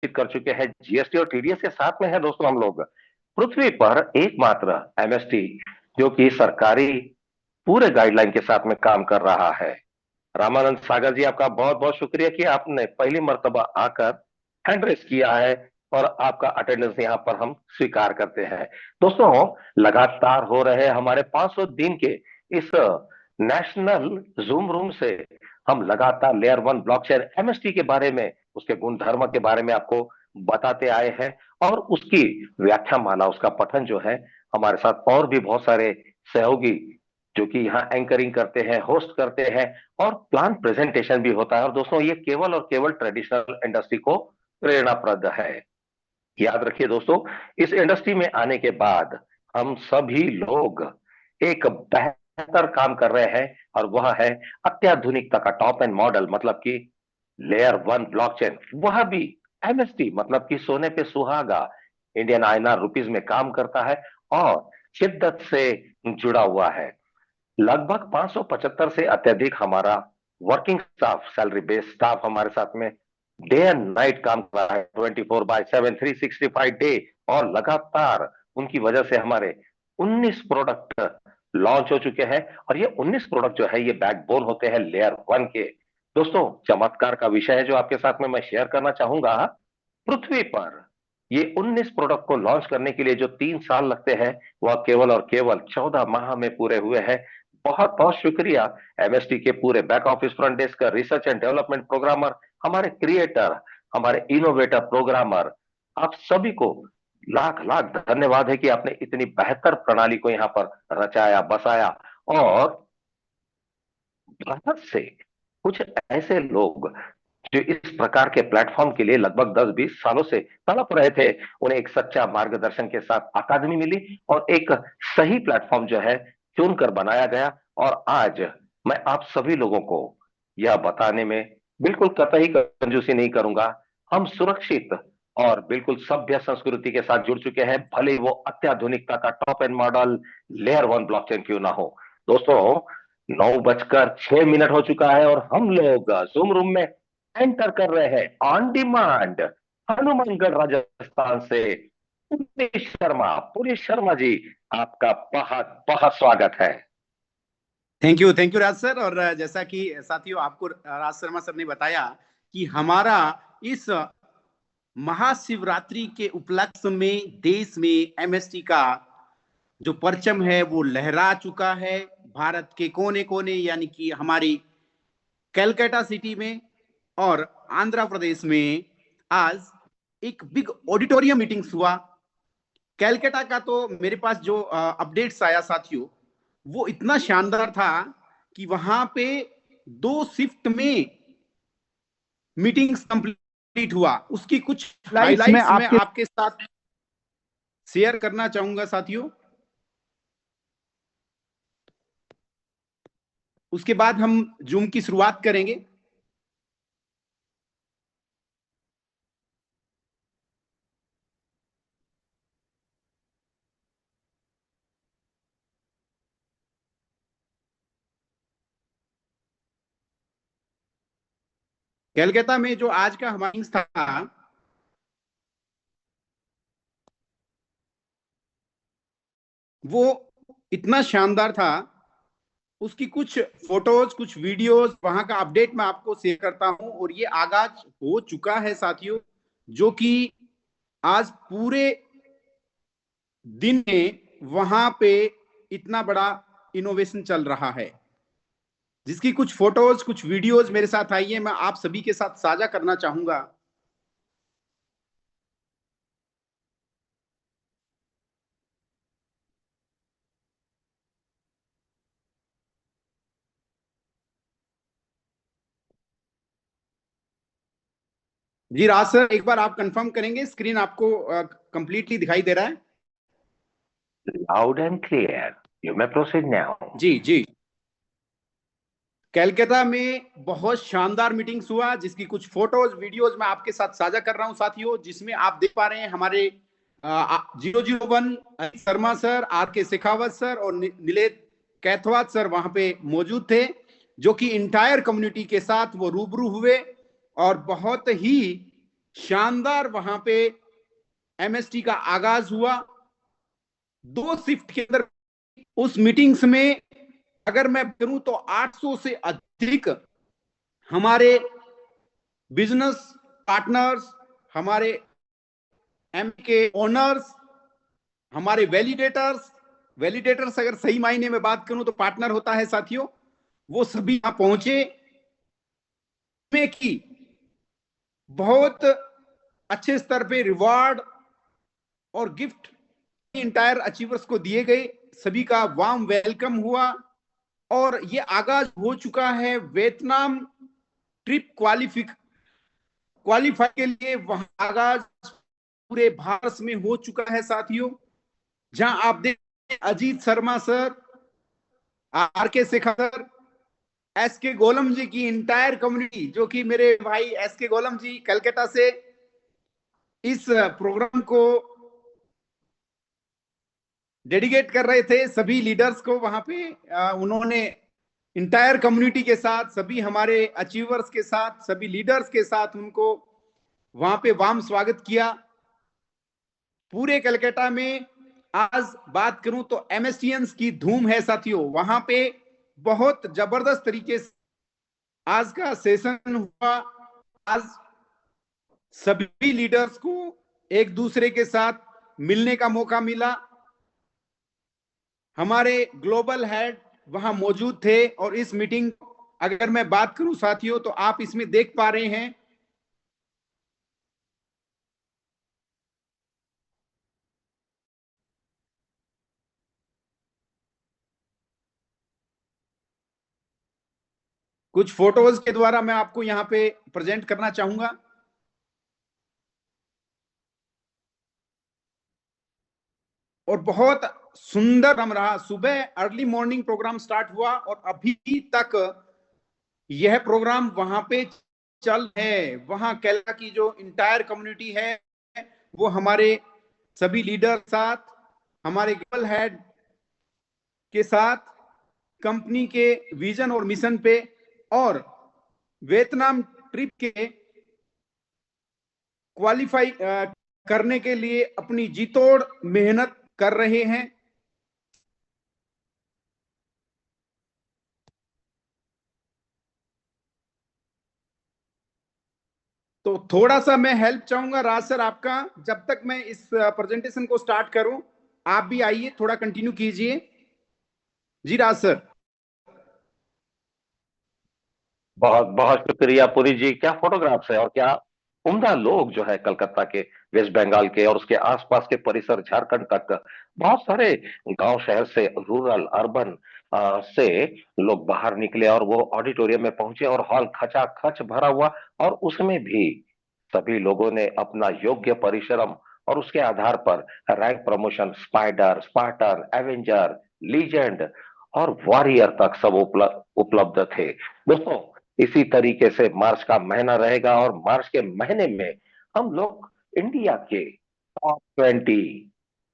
कर चुके हैं। जीएसटी और टीडीएस के साथ में है दोस्तों हम लोग। पृथ्वी पर एकमात्र एमएसटी जो कि सरकारी पूरे गाइडलाइन के साथ में काम कर रहा है। रामानंद सागर जी, आपका बहुत बहुत शुक्रिया कि आपने पहली मर्तबा आकर हैंड रेस किया है और आपका अटेंडेंस यहाँ पर हम स्वीकार करते हैं। दोस्तों, लगातार हो रहे हमारे 500 दिन के इस नेशनल जूम रूम से हम लगातार लेयर वन ब्लॉकचेन एमएसटी के बारे में, उसके गुण धर्म के बारे में आपको बताते आए हैं और उसकी व्याख्या माला, उसका पठन जो है, हमारे साथ और भी बहुत सारे सहयोगी जो कि यहाँ एंकरिंग करते हैं, होस्ट करते हैं और प्लान प्रेजेंटेशन भी होता है। और दोस्तों, ये केवल और केवल ट्रेडिशनल इंडस्ट्री को प्रेरणाप्रद है। याद रखिए दोस्तों, इस इंडस्ट्री में आने के बाद हम सभी लोग एक बेहतर काम कर रहे हैं और वह है अत्याधुनिकता का टॉप एंड मॉडल, मतलब कि लेयर वन ब्लॉकचेन, वह भी एमएसटी, मतलब कि सोने पे सुहागा, इंडियन आईएनआर रुपीज में काम करता है और शिद्दत से जुड़ा हुआ है। लगभग 575 से अत्यधिक हमारा working staff, salary based staff हमारे साथ में डे एंड नाइट काम कर रहा है, 24/7 365 डे। और लगातार उनकी वजह से हमारे 19 प्रोडक्ट लॉन्च हो चुके हैं और ये 19 प्रोडक्ट जो है ये बैकबोन होते हैं लेयर वन के। दोस्तों, चमत्कार का विषय है जो आपके साथ में मैं शेयर करना चाहूंगा। पृथ्वी पर ये 19 प्रोडक्ट को लॉन्च करने के लिए जो 3 साल लगते हैं, वह केवल और केवल 14 माह में पूरे हुए हैं। बहुत बहुत शुक्रिया एमएसटी के पूरे बैक ऑफिस, फ्रंट डेस्क का रिसर्च एंड डेवलपमेंट प्रोग्रामर, हमारे क्रिएटर, हमारे इनोवेटर प्रोग्रामर, आप सभी को लाख लाख धन्यवाद है कि आपने इतनी बेहतर प्रणाली को यहाँ पर रचाया बसाया। और भारत से कुछ ऐसे लोग जो इस प्रकार के प्लेटफॉर्म के लिए लगभग 10-20 सालों से तड़प रहे थे, उन्हें एक सच्चा मार्गदर्शन के साथ अकादमी मिली और एक सही प्लेटफॉर्म जो है चुनकर बनाया गया। और आज मैं आप सभी लोगों को यह बताने में बिल्कुल कतई कंजूसी नहीं करूंगा, हम सुरक्षित और बिल्कुल सभ्य संस्कृति के साथ जुड़ चुके हैं, भले ही वो अत्याधुनिकता का top and model layer one blockchain क्यों ना हो। दोस्तों, 9:06 हो चुका है और हम लोग जूम रूम में एंटर कर रहे हैं ऑन डिमांड हनुमानगढ़ राजस्थान से। पुरी शर्मा जी, आपका बहुत बहुत स्वागत है। Thank you Raj sir. और जैसा कि साथियों आपको राज शर्मा सर ने बताया कि हमारा इस महाशिवरात्रि के उपलक्ष्य में देश में एमएसटी का जो परचम है वो लहरा चुका है भारत के कोने कोने, यानी कि हमारी कलकत्ता सिटी में और आंध्र प्रदेश में आज एक बिग ऑडिटोरियम मीटिंग्स हुआ। कलकत्ता का तो मेरे पास जो अपडेट्स आया साथियों, वो इतना शानदार था कि वहां पे 2 शिफ्ट में मीटिंग्स कंप्लीट हुआ। उसकी कुछ हाइलाइट्स मैं आपके साथ शेयर करना चाहूंगा साथियों। उसके बाद हम जूम की शुरुआत करेंगे। कलकत्ता में जो आज का हमारा था, वो इतना शानदार था। उसकी कुछ फोटोज, कुछ वीडियोस, वहां का अपडेट मैं आपको शेयर करता हूं। और ये आगाज हो चुका है साथियों, जो कि आज पूरे दिन में वहां पे इतना बड़ा इनोवेशन चल रहा है, जिसकी कुछ फोटोज, कुछ वीडियोस मेरे साथ आई है, मैं आप सभी के साथ साझा करना चाहूंगा। जी राज सर, एक बार आप कंफर्म करेंगे स्क्रीन आपको कंप्लीटली दिखाई दे रहा है? Loud and clear, you may proceed now. जी जी। कलकत्ता में बहुत शानदार मीटिंग्स हुआ, जिसकी कुछ फोटोज, वीडियोज मैं आपके साथ साझा कर रहा हूं साथियों, जिसमें आप देख पा रहे हैं हमारे 001 शर्मा सर, आर के शेखावत सर और नीलेत कैथवात सर वहां पे मौजूद थे, जो कि इंटायर कम्युनिटी के साथ वो रूबरू हुए और बहुत ही शानदार वहां पे एमएसटी का आगाज हुआ। 2 शिफ्ट के अंदर उस मीटिंग्स में अगर मैं करूं तो 800 से अधिक हमारे बिजनेस पार्टनर्स, हमारे एम के ओनर्स, हमारे वैलिडेटर्स अगर सही मायने में बात करूं तो पार्टनर होता है साथियों, वो सभी यहां पहुंचे में की बहुत अच्छे स्तर पे रिवॉर्ड और गिफ्ट इंटायर अचीवर्स को दिए गए। सभी का वार्म वेलकम हुआ और ये आगाज हो चुका है वियतनाम ट्रिप क्वालिफाई के लिए। वहां आगाज पूरे भारत में हो चुका है साथियों, जहां आप देख अजीत शर्मा सर, आर के शेखर सर, एस के गोलम जी की इंटायर कम्युनिटी, जो कि मेरे भाई एस के गोलम जी कलकत्ता से इस प्रोग्राम को डेडिकेट कर रहे थे सभी लीडर्स को वहां पे। उन्होंने इंटायर कम्युनिटी के साथ, सभी हमारे अचीवर्स के साथ, सभी लीडर्स के साथ उनको वहां पे वार्म स्वागत किया। पूरे कलकत्ता में आज बात करूं तो एमएसटीएंस की धूम है साथियों। वहां पे बहुत जबरदस्त तरीके से आज का सेशन हुआ। आज सभी लीडर्स को एक दूसरे के साथ मिलने का मौका मिला। हमारे ग्लोबल हेड वहां मौजूद थे और इस मीटिंग अगर मैं बात करूं साथियों तो आप इसमें देख पा रहे हैं कुछ फोटोज के द्वारा मैं आपको यहां पे प्रेजेंट करना चाहूंगा। और बहुत सुंदर प्रोग्राम रहा। सुबह अर्ली मॉर्निंग प्रोग्राम स्टार्ट हुआ और अभी तक यह प्रोग्राम वहां पे चल है। वहां केरला की जो इंटायर कम्युनिटी है वो हमारे सभी लीडर साथ, हमारे ग्लोबल हेड के साथ, कंपनी के विजन और मिशन पे और वियतनाम ट्रिप के क्वालिफाई करने के लिए अपनी जीतोड़ मेहनत कर रहे हैं। तो थोड़ा सा मैं हेल्प चाहूंगा राज सर आपका, जब तक मैं इस प्रेजेंटेशन को स्टार्ट करूं। आप भी आइए, थोड़ा कंटिन्यू कीजिए। जी राज सर। बहुत बहुत शुक्रिया पुरी जी। क्या फोटोग्राफ्स है और क्या उम्दा लोग जो है कलकत्ता के, वेस्ट बंगाल के और उसके आसपास के परिसर झारखंड तक, बहुत सारे गांव शहर से, रूरल अर्बन से लोग बाहर निकले और वो ऑडिटोरियम में पहुंचे और हॉल खचाखच भरा हुआ। और उसमें भी सभी लोगों ने अपना योग्य परिश्रम और उसके आधार पर rank promotion, spider, Spartan, Avenger, legend और वॉरियर तक सब उपलब्ध थे। दोस्तों, इसी तरीके से मार्च का महीना रहेगा और मार्च के महीने में हम लोग इंडिया के टॉप 20,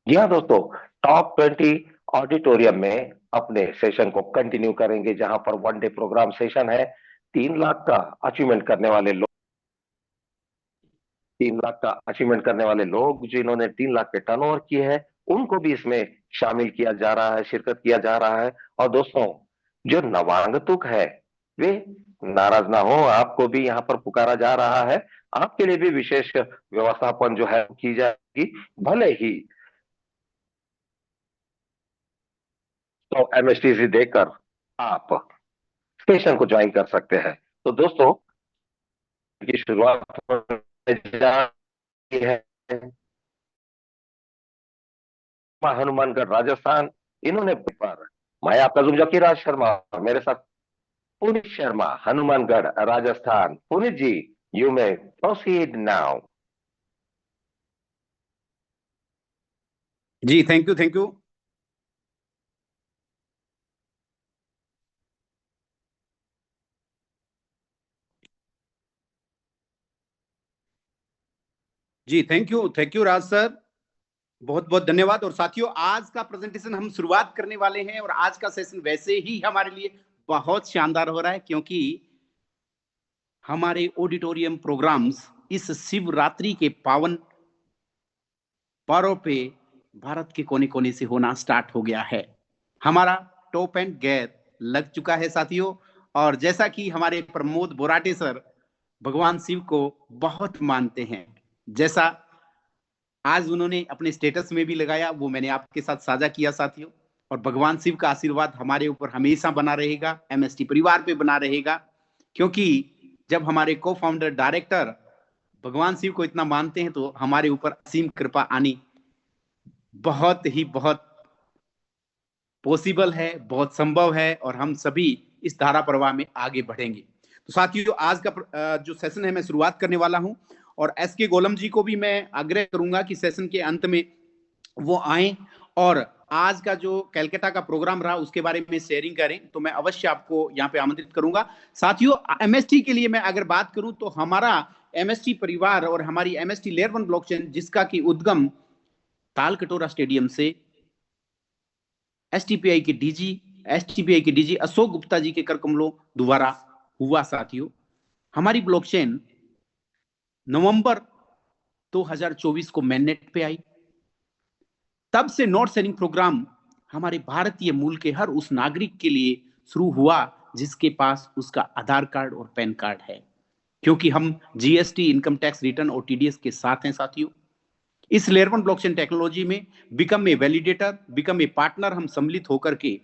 जी हाँ दोस्तों, टॉप 20 ऑडिटोरियम में अपने सेशन को कंटिन्यू करेंगे, जहां पर 1 डे प्रोग्राम सेशन है। 3 लाख का अचीवमेंट करने वाले लोग 3 लाख का अचीवमेंट करने वाले लोग जिन्होंने 3 लाख के टर्नओवर किए हैं, उनको भी इसमें शामिल किया जा रहा है, शिरकत किया जा रहा है। और दोस्तों, जो नवागंतुक है वे नाराज ना हो, आपको भी यहाँ पर पुकारा जा रहा है। आपके लिए भी विशेष व्यवस्थापन जो है की जाएगी। भले ही तो एमएसटीसी देकर आप स्टेशन को ज्वाइन कर सकते हैं। तो दोस्तों, की शुरुआत होने जा रही है। हनुमानगढ़ राजस्थान, इन्होंने पर मैं आपका जुमजा की राज शर्मा, मेरे साथ Puneet Sharma, Hanumangarh Rajasthan. Puneet ji, you may proceed now. जी थैंक यू, थैंक यू। जी थैंक यू राज सर, बहुत बहुत धन्यवाद। और साथियों, आज का प्रेजेंटेशन हम शुरुआत करने वाले हैं और आज का सेशन वैसे ही हमारे लिए बहुत शानदार हो रहा है, क्योंकि हमारे ऑडिटोरियम प्रोग्राम्स इस शिवरात्रि के पावन पर्व पे भारत के कोने कोने से होना स्टार्ट हो गया है। हमारा टॉप एंड गेयर लग चुका है साथियों, और जैसा कि हमारे प्रमोद बोराटे सर भगवान शिव को बहुत मानते हैं, जैसा आज उन्होंने अपने स्टेटस में भी लगाया, वो मैंने आपके साथ साझा किया साथियों। और भगवान शिव का आशीर्वाद हमारे ऊपर हमेशा बना रहेगा, एमएसटी परिवार पे बना रहेगा, क्योंकि जब हमारे को फाउंडर डायरेक्टर भगवान शिव को इतना मानते हैं तो हमारे ऊपर असीम कृपा आनी बहुत पॉसिबल है, बहुत संभव है, और हम सभी इस धारा प्रवाह में आगे बढ़ेंगे। तो साथियों, आज का जो सेशन है मैं शुरुआत करने वाला हूं, और एसके गोलम जी को भी मैं आग्रह करूंगा कि सेशन के अंत में वो आए और आज का जो कैलकाटा का प्रोग्राम रहा उसके बारे में शेयरिंग करें, तो मैं अवश्य आपको यहाँ पे आमंत्रित करूंगा। साथियों, एमएसटी के लिए मैं अगर बात करूं तो हमारा एमएसटी परिवार और हमारी एमएसटी लेयर 1 ब्लॉकचेन, जिसका की उद्गम तालकटोरा स्टेडियम से एसटीपीआई के डीजी अशोक गुप्ता जी के कर कमलों द्वारा हुआ साथियों। हमारी ब्लॉकचेन नवंबर 2024 को मैननेट पे आई। तब से नोट शेयरिंग प्रोग्राम हमारे भारतीय मूल के हर उस नागरिक के लिए शुरू हुआ जिसके पास उसका आधार कार्ड और पैन कार्ड है, क्योंकि हम जीएसटी, इनकम टैक्स रिटर्न और टीडीएस के साथ हैं साथियों। इस लेयर 1 ब्लॉकचेन टेक्नोलॉजी में become a validator, become a partner हम सम्मिलित होकर के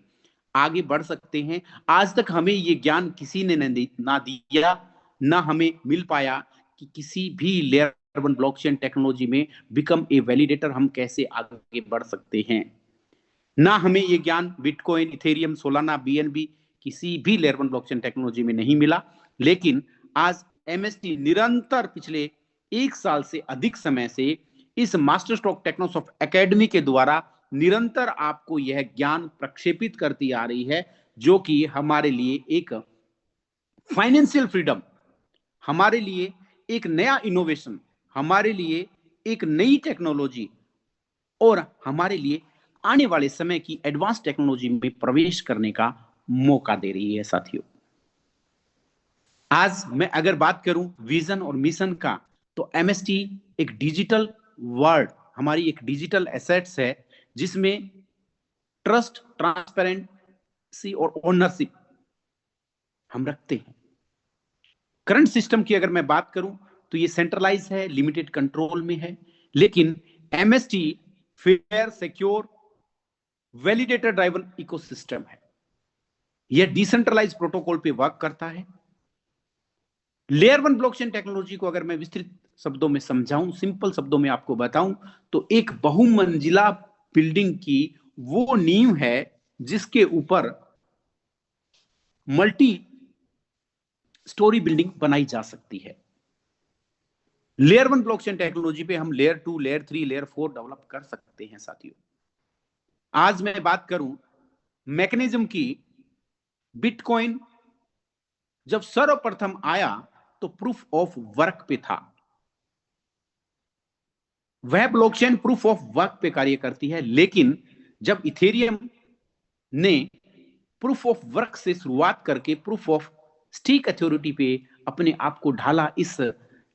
आगे बढ़ सकते हैं। आज तक हमें ये ज्ञान किसी ने ना दिया, ना हमें मिल पाया कि किसी भी लेयर 1 ब्लॉकचेन टेक्नोलॉजी में बिकम ए वैलिडेटर हम कैसे आगे बढ़ सकते हैं। ना हमें ये ज्ञान बिटकॉइन, इथेरियम, सोलाना, बीएनबी किसी भी लेयर 1 ब्लॉकचेन टेक्नोलॉजी में नहीं मिला। लेकिन आज एमएसटी निरंतर पिछले 1 साल से अधिक समय से इस मास्टर स्ट्रोक टेक्नोसॉफ्ट एकेडमी के द्वारा निरंतर आपको यह ज्ञान प्रक्षेपित करती आ रही है, जो कि हमारे लिए एक फाइनेंशियल फ्रीडम, हमारे लिए एक नया इनोवेशन, हमारे लिए एक नई टेक्नोलॉजी और हमारे लिए आने वाले समय की एडवांस टेक्नोलॉजी में प्रवेश करने का मौका दे रही है साथियों। आज मैं अगर बात करूं विजन और मिशन का, तो एमएसटी एक डिजिटल वर्ल्ड, हमारी एक डिजिटल एसेट्स है जिसमें ट्रस्ट, ट्रांसपेरेंसी और ओनरशिप हम रखते हैं। करंट सिस्टम की अगर मैं बात करूं तो ये सेंट्रलाइज है, लिमिटेड कंट्रोल में है, लेकिन MST fair, secure, validator driven ecosystem है। यह डिसेंट्रलाइज प्रोटोकॉल पे वर्क करता है। लेयर 1 ब्लॉकचेन टेक्नोलॉजी को अगर मैं विस्तृत शब्दों में समझाऊं, सिंपल शब्दों में आपको बताऊं, तो एक बहुमंजिला बिल्डिंग की वो नींव है जिसके ऊपर मल्टी स्टोरी बिल्डिंग बनाई जा सकती है। लेयर 1 ब्लॉकचेन टेक्नोलॉजी पे हम लेयर 2, लेयर 3, लेयर 4 डेवलप कर सकते हैं साथियों। आज मैं बात करूं मैकेनिज्म की, बिटकॉइन जब सर्वप्रथम आया तो प्रूफ ऑफ वर्क पे था। वह ब्लॉकचेन प्रूफ ऑफ वर्क पे कार्य करती है, लेकिन जब इथेरियम ने प्रूफ ऑफ वर्क से शुरुआत करके प्रूफ ऑफ स्टेक अथॉरिटी पे अपने आप को ढाला, इस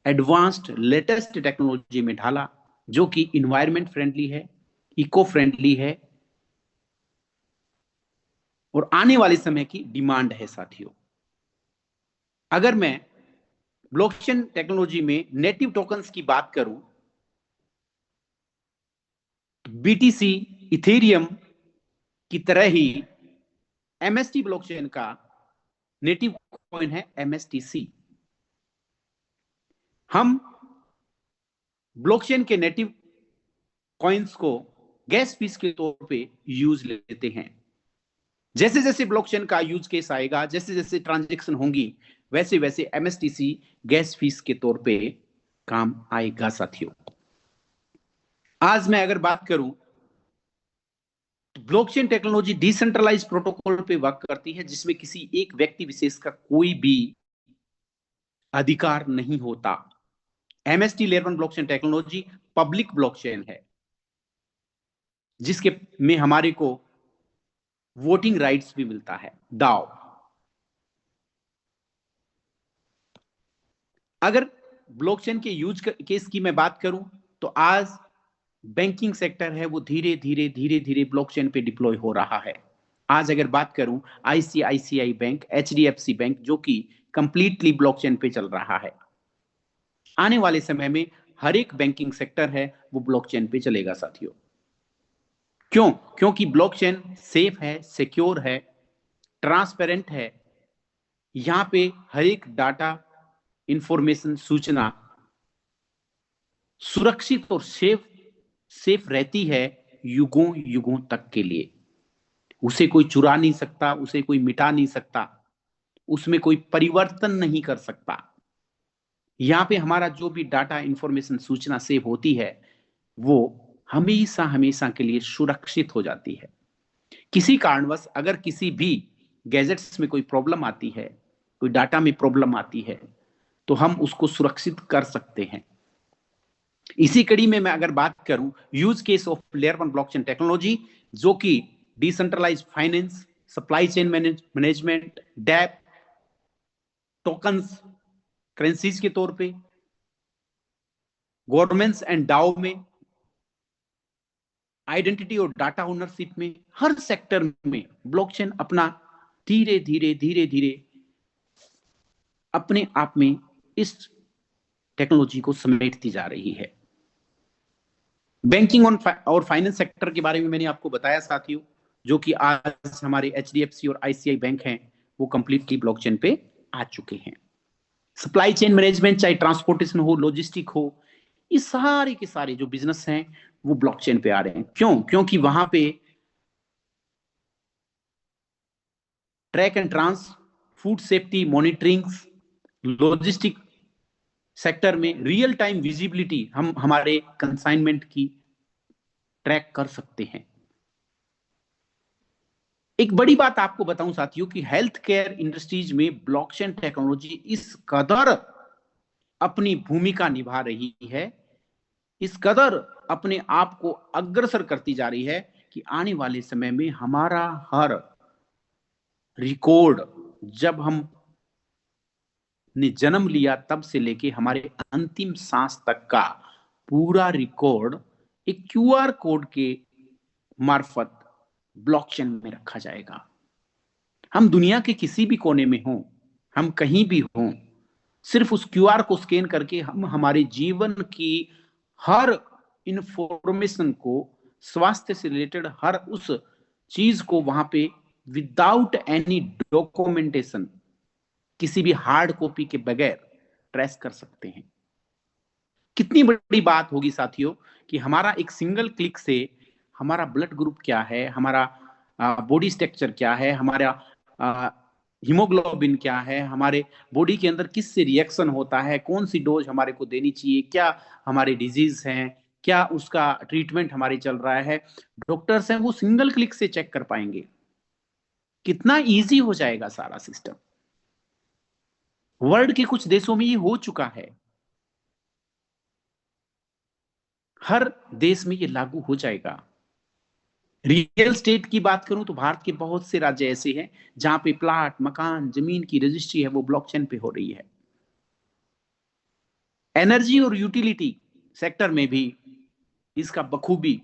एडवांस्ड लेटेस्ट टेक्नोलॉजी में ढाला, जो कि इन्वायरमेंट फ्रेंडली है, इको फ्रेंडली है और आने वाले समय की डिमांड है साथियों। अगर मैं ब्लॉकचेन टेक्नोलॉजी में नेटिव टोकन्स की बात करूं, बीटीसी, इथेरियम की तरह ही एमएसटी ब्लॉकचेन का नेटिव कॉइन है एमएसटीसी। हम ब्लॉकचेन के नेटिव कॉइन्स को गैस फीस के तौर पे यूज लेते हैं। जैसे जैसे ब्लॉकचेन का यूज केस आएगा, जैसे जैसे ट्रांजैक्शन होंगी, वैसे वैसे एमएसटीसी गैस फीस के तौर पे काम आएगा साथियों। आज मैं अगर बात करूं तो ब्लॉकचेन टेक्नोलॉजी डिसेंट्रलाइज प्रोटोकॉल पे वर्क करती है, जिसमें किसी एक व्यक्ति विशेष का कोई भी अधिकार नहीं होता। MST layer 1 blockchain technology public blockchain है, जिसके में हमारे को वोटिंग राइट्स भी मिलता है, दाव। अगर ब्लॉकचेन के यूज केस की मैं बात करूं तो आज बैंकिंग सेक्टर है वो धीरे धीरे धीरे धीरे ब्लॉकचेन पे डिप्लॉय हो रहा है। आज अगर बात करूं आईसीआईसीआई बैंक, एचडीएफसी बैंक जो कि कंप्लीटली ब्लॉकचेन पे चल रहा है। आने वाले समय में हर एक बैंकिंग सेक्टर है वो ब्लॉकचेन पे चलेगा साथियों। क्यों? क्योंकि ब्लॉकचेन सेफ है, सिक्योर है, ट्रांसपेरेंट है। यहां पे हर एक डाटा, इंफॉर्मेशन, सूचना सुरक्षित और सेफ रहती है युगों युगों तक के लिए। उसे कोई चुरा नहीं सकता, उसे कोई मिटा नहीं सकता, उसमें कोई परिवर्तन नहीं कर सकता। यहां पे हमारा जो भी डाटा, इंफॉर्मेशन, सूचना सेव होती है वो हमेशा हमेशा के लिए सुरक्षित हो जाती है। किसी कारणवश अगर किसी भी गैजेट्स में कोई प्रॉब्लम आती है, कोई डाटा में प्रॉब्लम आती है, तो हम उसको सुरक्षित कर सकते हैं। इसी कड़ी में मैं अगर बात करूं use case of layer 1 blockchain technology, जो कि decentralised finance, supply chain management, dapp, tokens, currencies के तौर पे, गवर्नमेंट्स एंड डाओ में, आइडेंटिटी और डाटा ओनरशिप में, हर सेक्टर में ब्लॉकचेन अपना धीरे धीरे धीरे धीरे अपने आप में इस टेक्नोलॉजी को समेटती जा रही है। बैंकिंग और फाइनेंस सेक्टर के बारे में मैंने आपको बताया साथियों, जो कि आज हमारे एचडीएफसी और आईसीआई बैंक हैं वो कंप्लीटली ब्लॉकचेन पे आ चुके हैं। सप्लाई चेन मैनेजमेंट, चाहे ट्रांसपोर्टेशन हो, लॉजिस्टिक हो, ये सारे के सारे जो बिजनेस हैं वो ब्लॉकचेन पे आ रहे हैं। क्यों? क्योंकि वहां पे ट्रैक एंड ट्रांस, food safety monitoring, logistic sector में रियल टाइम विजिबिलिटी हम हमारे कंसाइनमेंट की ट्रैक कर सकते हैं। एक बड़ी बात आपको बताऊं साथियों कि हेल्थ केयर इंडस्ट्रीज में ब्लॉकचेन टेक्नोलॉजी इस कदर अपनी भूमिका निभा रही है, इस कदर अपने आप को अग्रसर करती जा रही है कि आने वाले समय में हमारा हर रिकॉर्ड, जब हम ने जन्म लिया तब से लेके हमारे अंतिम सांस तक का पूरा रिकॉर्ड एक क्यूआर कोड के मार्फत ब्लॉकचेन में रखा जाएगा। हम दुनिया के किसी भी कोने में हों, हम कहीं भी हों, सिर्फ उस क्यूआर को स्कैन करके हम हमारे जीवन की हर इंफॉर्मेशन को, स्वास्थ्य से रिलेटेड हर उस चीज को वहां पे विदाउट एनी डॉक्यूमेंटेशन, किसी भी हार्ड कॉपी के बगैर ट्रेस कर सकते हैं। कितनी बड़ी बात होगी साथियों कि हमारा एक सिंगल क्लिक से हमारा ब्लड ग्रुप क्या है, हमारा बॉडी स्ट्रक्चर क्या है, हमारा हीमोग्लोबिन क्या है, हमारे बॉडी के अंदर किससे रिएक्शन होता है, कौन सी डोज हमारे को देनी चाहिए, क्या हमारे डिजीज हैं, क्या उसका ट्रीटमेंट हमारे चल रहा है, डॉक्टर्स हैं वो सिंगल क्लिक से चेक कर पाएंगे। कितना इजी हो जाएगा सारा सिस्टम। वर्ल्ड के कुछ देशों में ये हो चुका है, हर देश में ये लागू हो जाएगा। रियल स्टेट की बात करूं तो भारत के बहुत से राज्य ऐसे हैं जहां पे प्लाट, मकान, जमीन की रजिस्ट्री है वो ब्लॉकचेन पे हो रही है। एनर्जी और यूटिलिटी सेक्टर में भी इसका बखूबी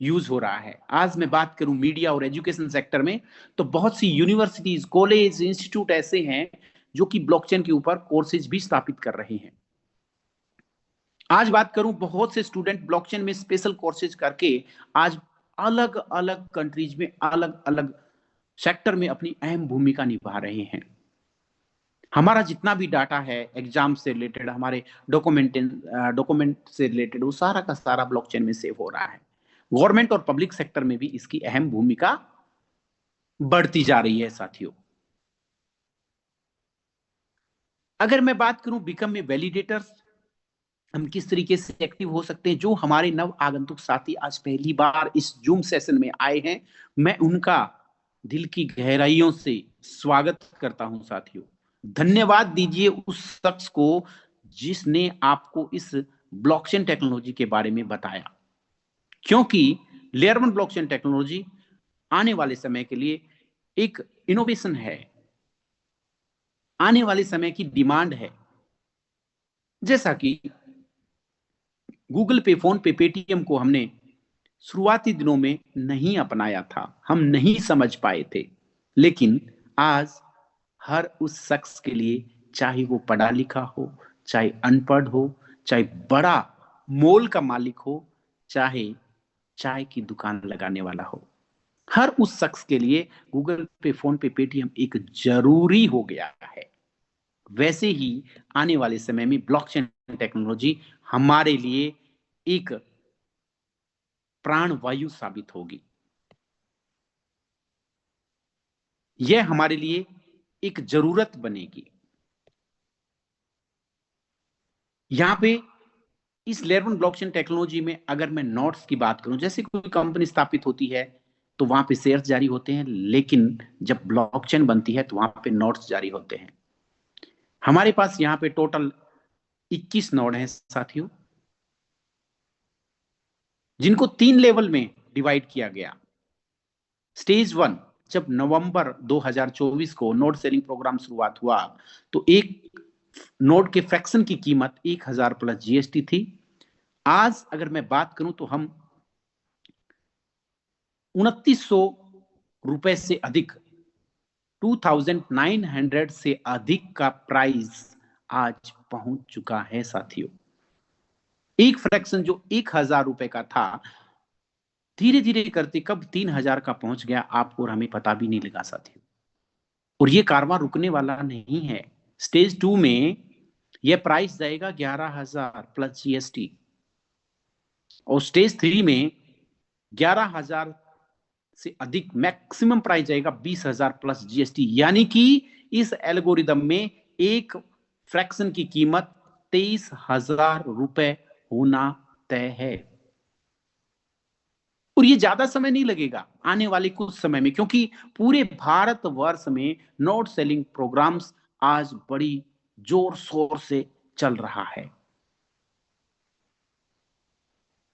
यूज हो रहा है। आज मैं बात करूं मीडिया और एजुकेशन सेक्टर में तो बहुत सी यूनिवर्सिटीज, कॉलेज, इंस्टीट्यूट ऐसे हैं जो कि ब्लॉकचेन के ऊपर कोर्सेज भी स्थापित कर रहे हैं। आज बात करूं बहुत से स्टूडेंट ब्लॉकचेन में स्पेशल कोर्सेज करके आज अलग अलग कंट्रीज में अलग अलग सेक्टर में अपनी अहम भूमिका निभा रहे हैं। हमारा जितना भी डाटा है एग्जाम से रिलेटेड, हमारे डॉक्यूमेंट से रिलेटेड, वो सारा का सारा ब्लॉकचेन में सेव हो रहा है। गवर्नमेंट और पब्लिक सेक्टर में भी इसकी अहम भूमिका बढ़ती जा रही है साथियों। अगर मैं बात करूं बिकम में वैलिडेटर्स, हम किस तरीके से एक्टिव हो सकते हैं, जो हमारे नव आगंतुक साथी आज पहली बार इस जूम सेशन में आए हैं, मैं उनका दिल की गहराइयों से स्वागत करता हूं साथियों। धन्यवाद दीजिए उस शख्स को जिसने आपको इस ब्लॉकचेन टेक्नोलॉजी के बारे में बताया, क्योंकि लेयर 1 ब्लॉकचेन टेक्नोलॉजी आने वाले समय के लिए एक इनोवेशन है, आने वाले समय की डिमांड है। जैसा कि गूगल पे, फोन पे, पेटीएम को हमने शुरुआती दिनों में नहीं अपनाया था, हम नहीं समझ पाए थे, लेकिन आज हर उस शख्स के लिए, चाहे वो पढ़ा लिखा हो, चाहे अनपढ़ हो, चाहे बड़ा मॉल का मालिक हो, चाहे चाय की दुकान लगाने वाला हो, हर उस शख्स के लिए गूगल पे, फोन पे, पेटीएम एक जरूरी हो गया है। वैसे ही आने वाले समय में ब्लॉकचेन टेक्नोलॉजी हमारे लिए एक प्राणवायु साबित होगी। यह हमारे लिए एक जरूरत बनेगी। यहां पे इस लेयर वन ब्लॉकचेन टेक्नोलॉजी में अगर मैं नोट्स की बात करूं, जैसे कोई कंपनी स्थापित होती है तो वहां पे शेयर्स जारी होते हैं, लेकिन जब ब्लॉकचेन बनती है तो वहां पे नोट्स जारी होते हैं। हमारे पास यहां पे टोटल 21 नोड हैं साथियों, जिनको 3 लेवल में डिवाइड किया गया। स्टेज 1, जब नवंबर 2024 को नोड सेलिंग प्रोग्राम शुरुआत हुआ तो एक नोड के फ्रैक्शन की कीमत 1000 प्लस जीएसटी थी। आज अगर मैं बात करूं तो हम 2900 रुपए से अधिक, 2900 से अधिक का प्राइस आज पहुंच चुका है साथियों। एक फ्रैक्शन जो 1000 रुपए का था, धीरे धीरे करते कब 3000 का पहुंच गया, आपको और हमें पता भी नहीं लगा साथियों। और ये कारवां रुकने वाला नहीं है। स्टेज 2 में यह प्राइस जाएगा 11,000 प्लस जीएसटी, और स्टेज 3 में 11,000 से अधिक मैक्सिमम प्राइस जाएगा 20,000 प्लस जीएसटी। यानी कि इस एल्गोरिदम में एक फ्रैक्शन की कीमत 23,000 रुपए होना तय है। और ये ज्यादा समय नहीं लगेगा आने वाले कुछ समय में, क्योंकि पूरे भारतवर्ष में नोट सेलिंग प्रोग्राम्स आज बड़ी जोर शोर से चल रहा है।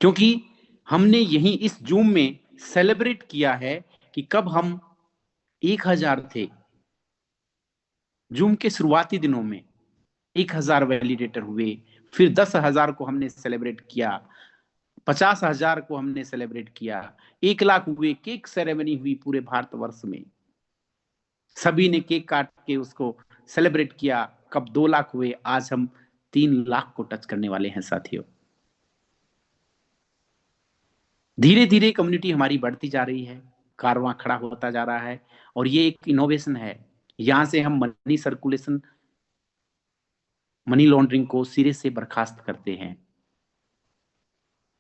क्योंकि हमने यहीं इस जूम में सेलिब्रेट किया है कि कब हम 1000 थे, जूम के शुरुआती दिनों में 1000 वैलिडेटर हुए, फिर 10,000 को हमने सेलिब्रेट किया, 50,000 को हमने सेलिब्रेट किया, 1 लाख हुए, केक सेरेमनी हुई पूरे भारतवर्ष में, सभी ने केक काट के उसको सेलिब्रेट किया। कब 2 लाख हुए, आज हम 3 लाख को टच करने वाले हैं साथियों। धीरे धीरे कम्युनिटी हमारी बढ़ती जा रही है, कारवां खड़ा होता जा रहा है, और ये एक इनोवेशन है। यहां से हम मनी सर्कुलेशन, मनी लॉन्ड्रिंग को सिरे से बर्खास्त करते हैं,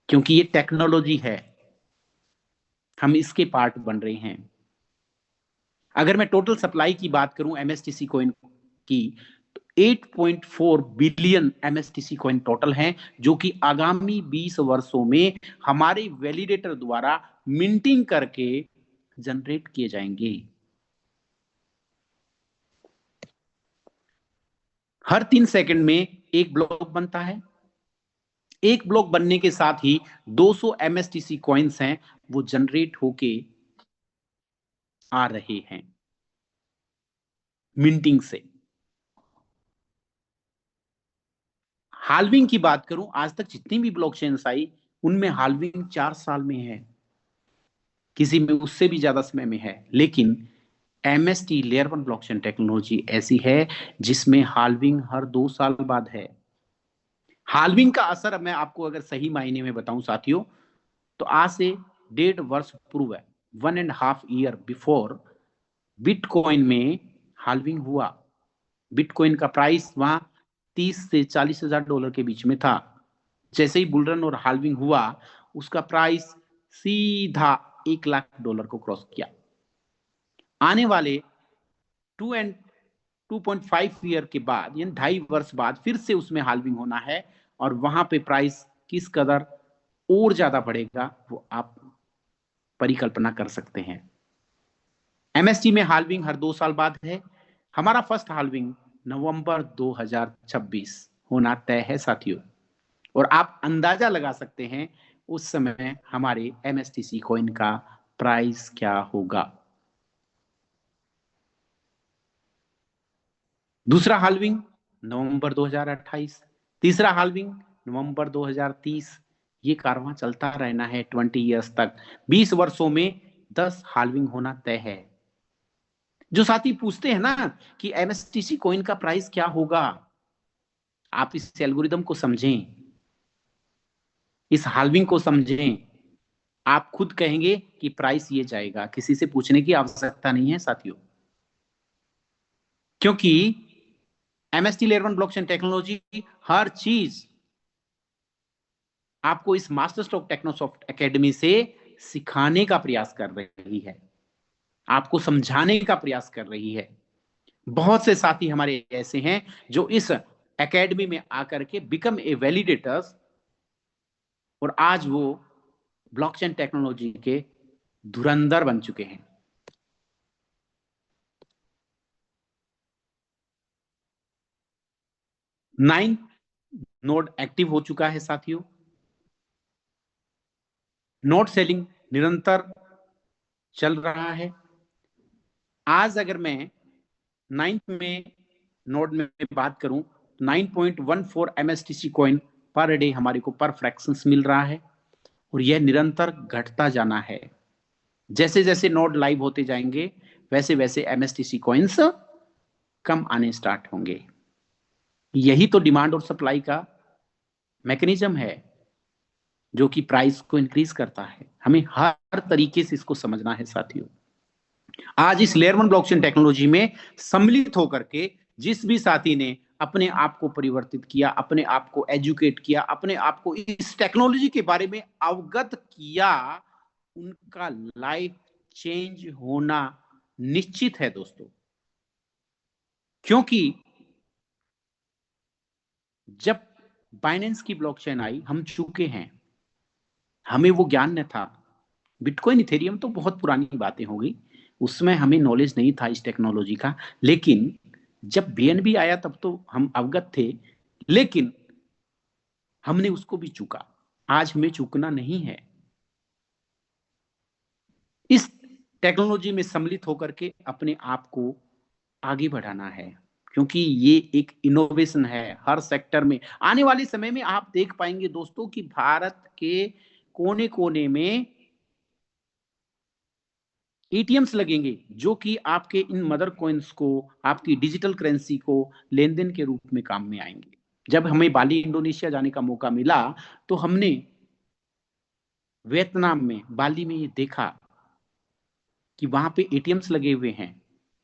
क्योंकि ये टेक्नोलॉजी है, हम इसके पार्ट बन रहे हैं। अगर मैं टोटल सप्लाई की बात करूं एमएसटीसी कॉइन की, तो 8.4 बिलियन एमएसटीसी कॉइन टोटल हैं, जो कि आगामी 20 वर्षों में हमारे वैलिडेटर द्वारा मिंटिंग करके जनरेट किए जाएंगे। हर 3 सेकंड में एक ब्लॉक बनता है। एक ब्लॉक बनने के साथ ही 200 एमएसटीसी कॉइन्स हैं, वो जनरेट होके आ रहे हैं मिंटिंग से। हाल्विंग की बात करूं, आज तक जितनी भी ब्लॉकचेन्स आई उनमें हाल्विंग 4 साल में है, किसी में उससे भी ज्यादा समय में है, लेकिन एमएसटी लेयर 1 ब्लॉकचेन टेक्नोलॉजी ऐसी है जिसमें हाल्विंग हर 2 साल बाद है। हाल्विंग का असर मैं आपको अगर सही मायने में बताऊं साथियों, तो आज से 1.5 वर्ष पूर्व, 1.5 ईयर बिफोर, बिटकॉइन में हाल्विंग हुआ। बिटकॉइन का प्राइस वहां 30 से 40 हजार डॉलर के बीच में था। जैसे ही बुलरन और हाल्विंग हुआ, उसका प्राइस सीधा 1 लाख डॉलर को क्रॉस किया। आने वाले 2.5 ईयर के बाद, यानी 2.5 वर्ष बाद, फिर से उसमें हाल्विंग होना है, और वहां पे प्राइस किस कदर और ज्यादा बढ़ेगा वो आप परिकल्पना कर सकते हैं। एमएसटी में हाल्विंग हर 2 साल बाद है। हमारा फर्स्ट हाल्विंग नवंबर 2026 होना तय है साथियों, और आप अंदाजा लगा सकते हैं उस समय हमारे एमएसटीसी कॉइन का प्राइस क्या होगा। दूसरा हाल्विंग नवंबर 2028, तीसरा हाल्विंग नवंबर 2030। ये कारवां चलता रहना है 20 ईयर्स तक। 20 वर्षों में 10 हाल्विंग होना तय है। जो साथी पूछते हैं ना कि एमएसटीसी कॉइन का प्राइस क्या होगा, आप इस एल्गोरिदम को समझें, इस हाल्विंग को समझें, आप खुद कहेंगे कि प्राइस ये जाएगा। किसी से पूछने की आवश्यकता नहीं है साथियों, क्योंकि एमएसटी लेयर 1 ब्लॉकचेन टेक्नोलॉजी हर चीज आपको इस मास्टर स्ट्रोक टेक्नोसॉफ्ट एकेडमी से सिखाने का प्रयास कर रही है, आपको समझाने का प्रयास कर रही है। बहुत से साथी हमारे ऐसे हैं जो इस एकेडमी में आकर के बिकम ए वैलिडेटर्स, और आज वो ब्लॉकचेन टेक्नोलॉजी के धुरंधर बन चुके हैं। 9 नोड एक्टिव हो चुका है साथियों। नोड सेलिंग निरंतर चल रहा है। आज अगर मैं 9th में नोड में बात करूं, 9.14 एमएसटीसी कॉइन पर डे हमारे को पर फ्रैक्शंस मिल रहा है, और यह निरंतर घटता जाना है। जैसे जैसे नोड लाइव होते जाएंगे वैसे वैसे एमएसटीसी कॉइन्स कम आने स्टार्ट होंगे। यही तो डिमांड और सप्लाई का मैकेनिज्म है जो कि प्राइस को इंक्रीज करता है। हमें हर तरीके से इसको समझना है साथियों। आज इस लेयर 1 ब्लॉकचेन टेक्नोलॉजी में सम्मिलित होकर के जिस भी साथी ने अपने आप को परिवर्तित किया, अपने आप को एजुकेट किया, अपने आप को इस टेक्नोलॉजी के बारे में अवगत किया, उनका लाइफ चेंज होना निश्चित है दोस्तों। क्योंकि जब बाइनेंस की ब्लॉकचेन आई, हम चूके हैं, हमें वो ज्ञान न था। बिटकॉइन इथेरियम तो बहुत पुरानी बातें हो गई, उसमें हमें नॉलेज नहीं था इस टेक्नोलॉजी का। लेकिन जब बीएनबी आया तब तो हम अवगत थे, लेकिन हमने उसको भी चूका। आज हमें चूकना नहीं है, इस टेक्नोलॉजी में सम्मिलित होकर के अपने आप को आगे बढ़ाना है, क्योंकि ये एक इनोवेशन है हर सेक्टर में। आने वाले समय में आप देख पाएंगे दोस्तों कि भारत के कोने कोने में एटीएम्स लगेंगे जो कि आपके इन मदर कॉइन्स को, आपकी डिजिटल करेंसी को लेन देन के रूप में काम में आएंगे। जब हमें बाली इंडोनेशिया जाने का मौका मिला तो हमने वियतनाम में बाली में ये देखा कि वहां पे एटीएम्स लगे हुए हैं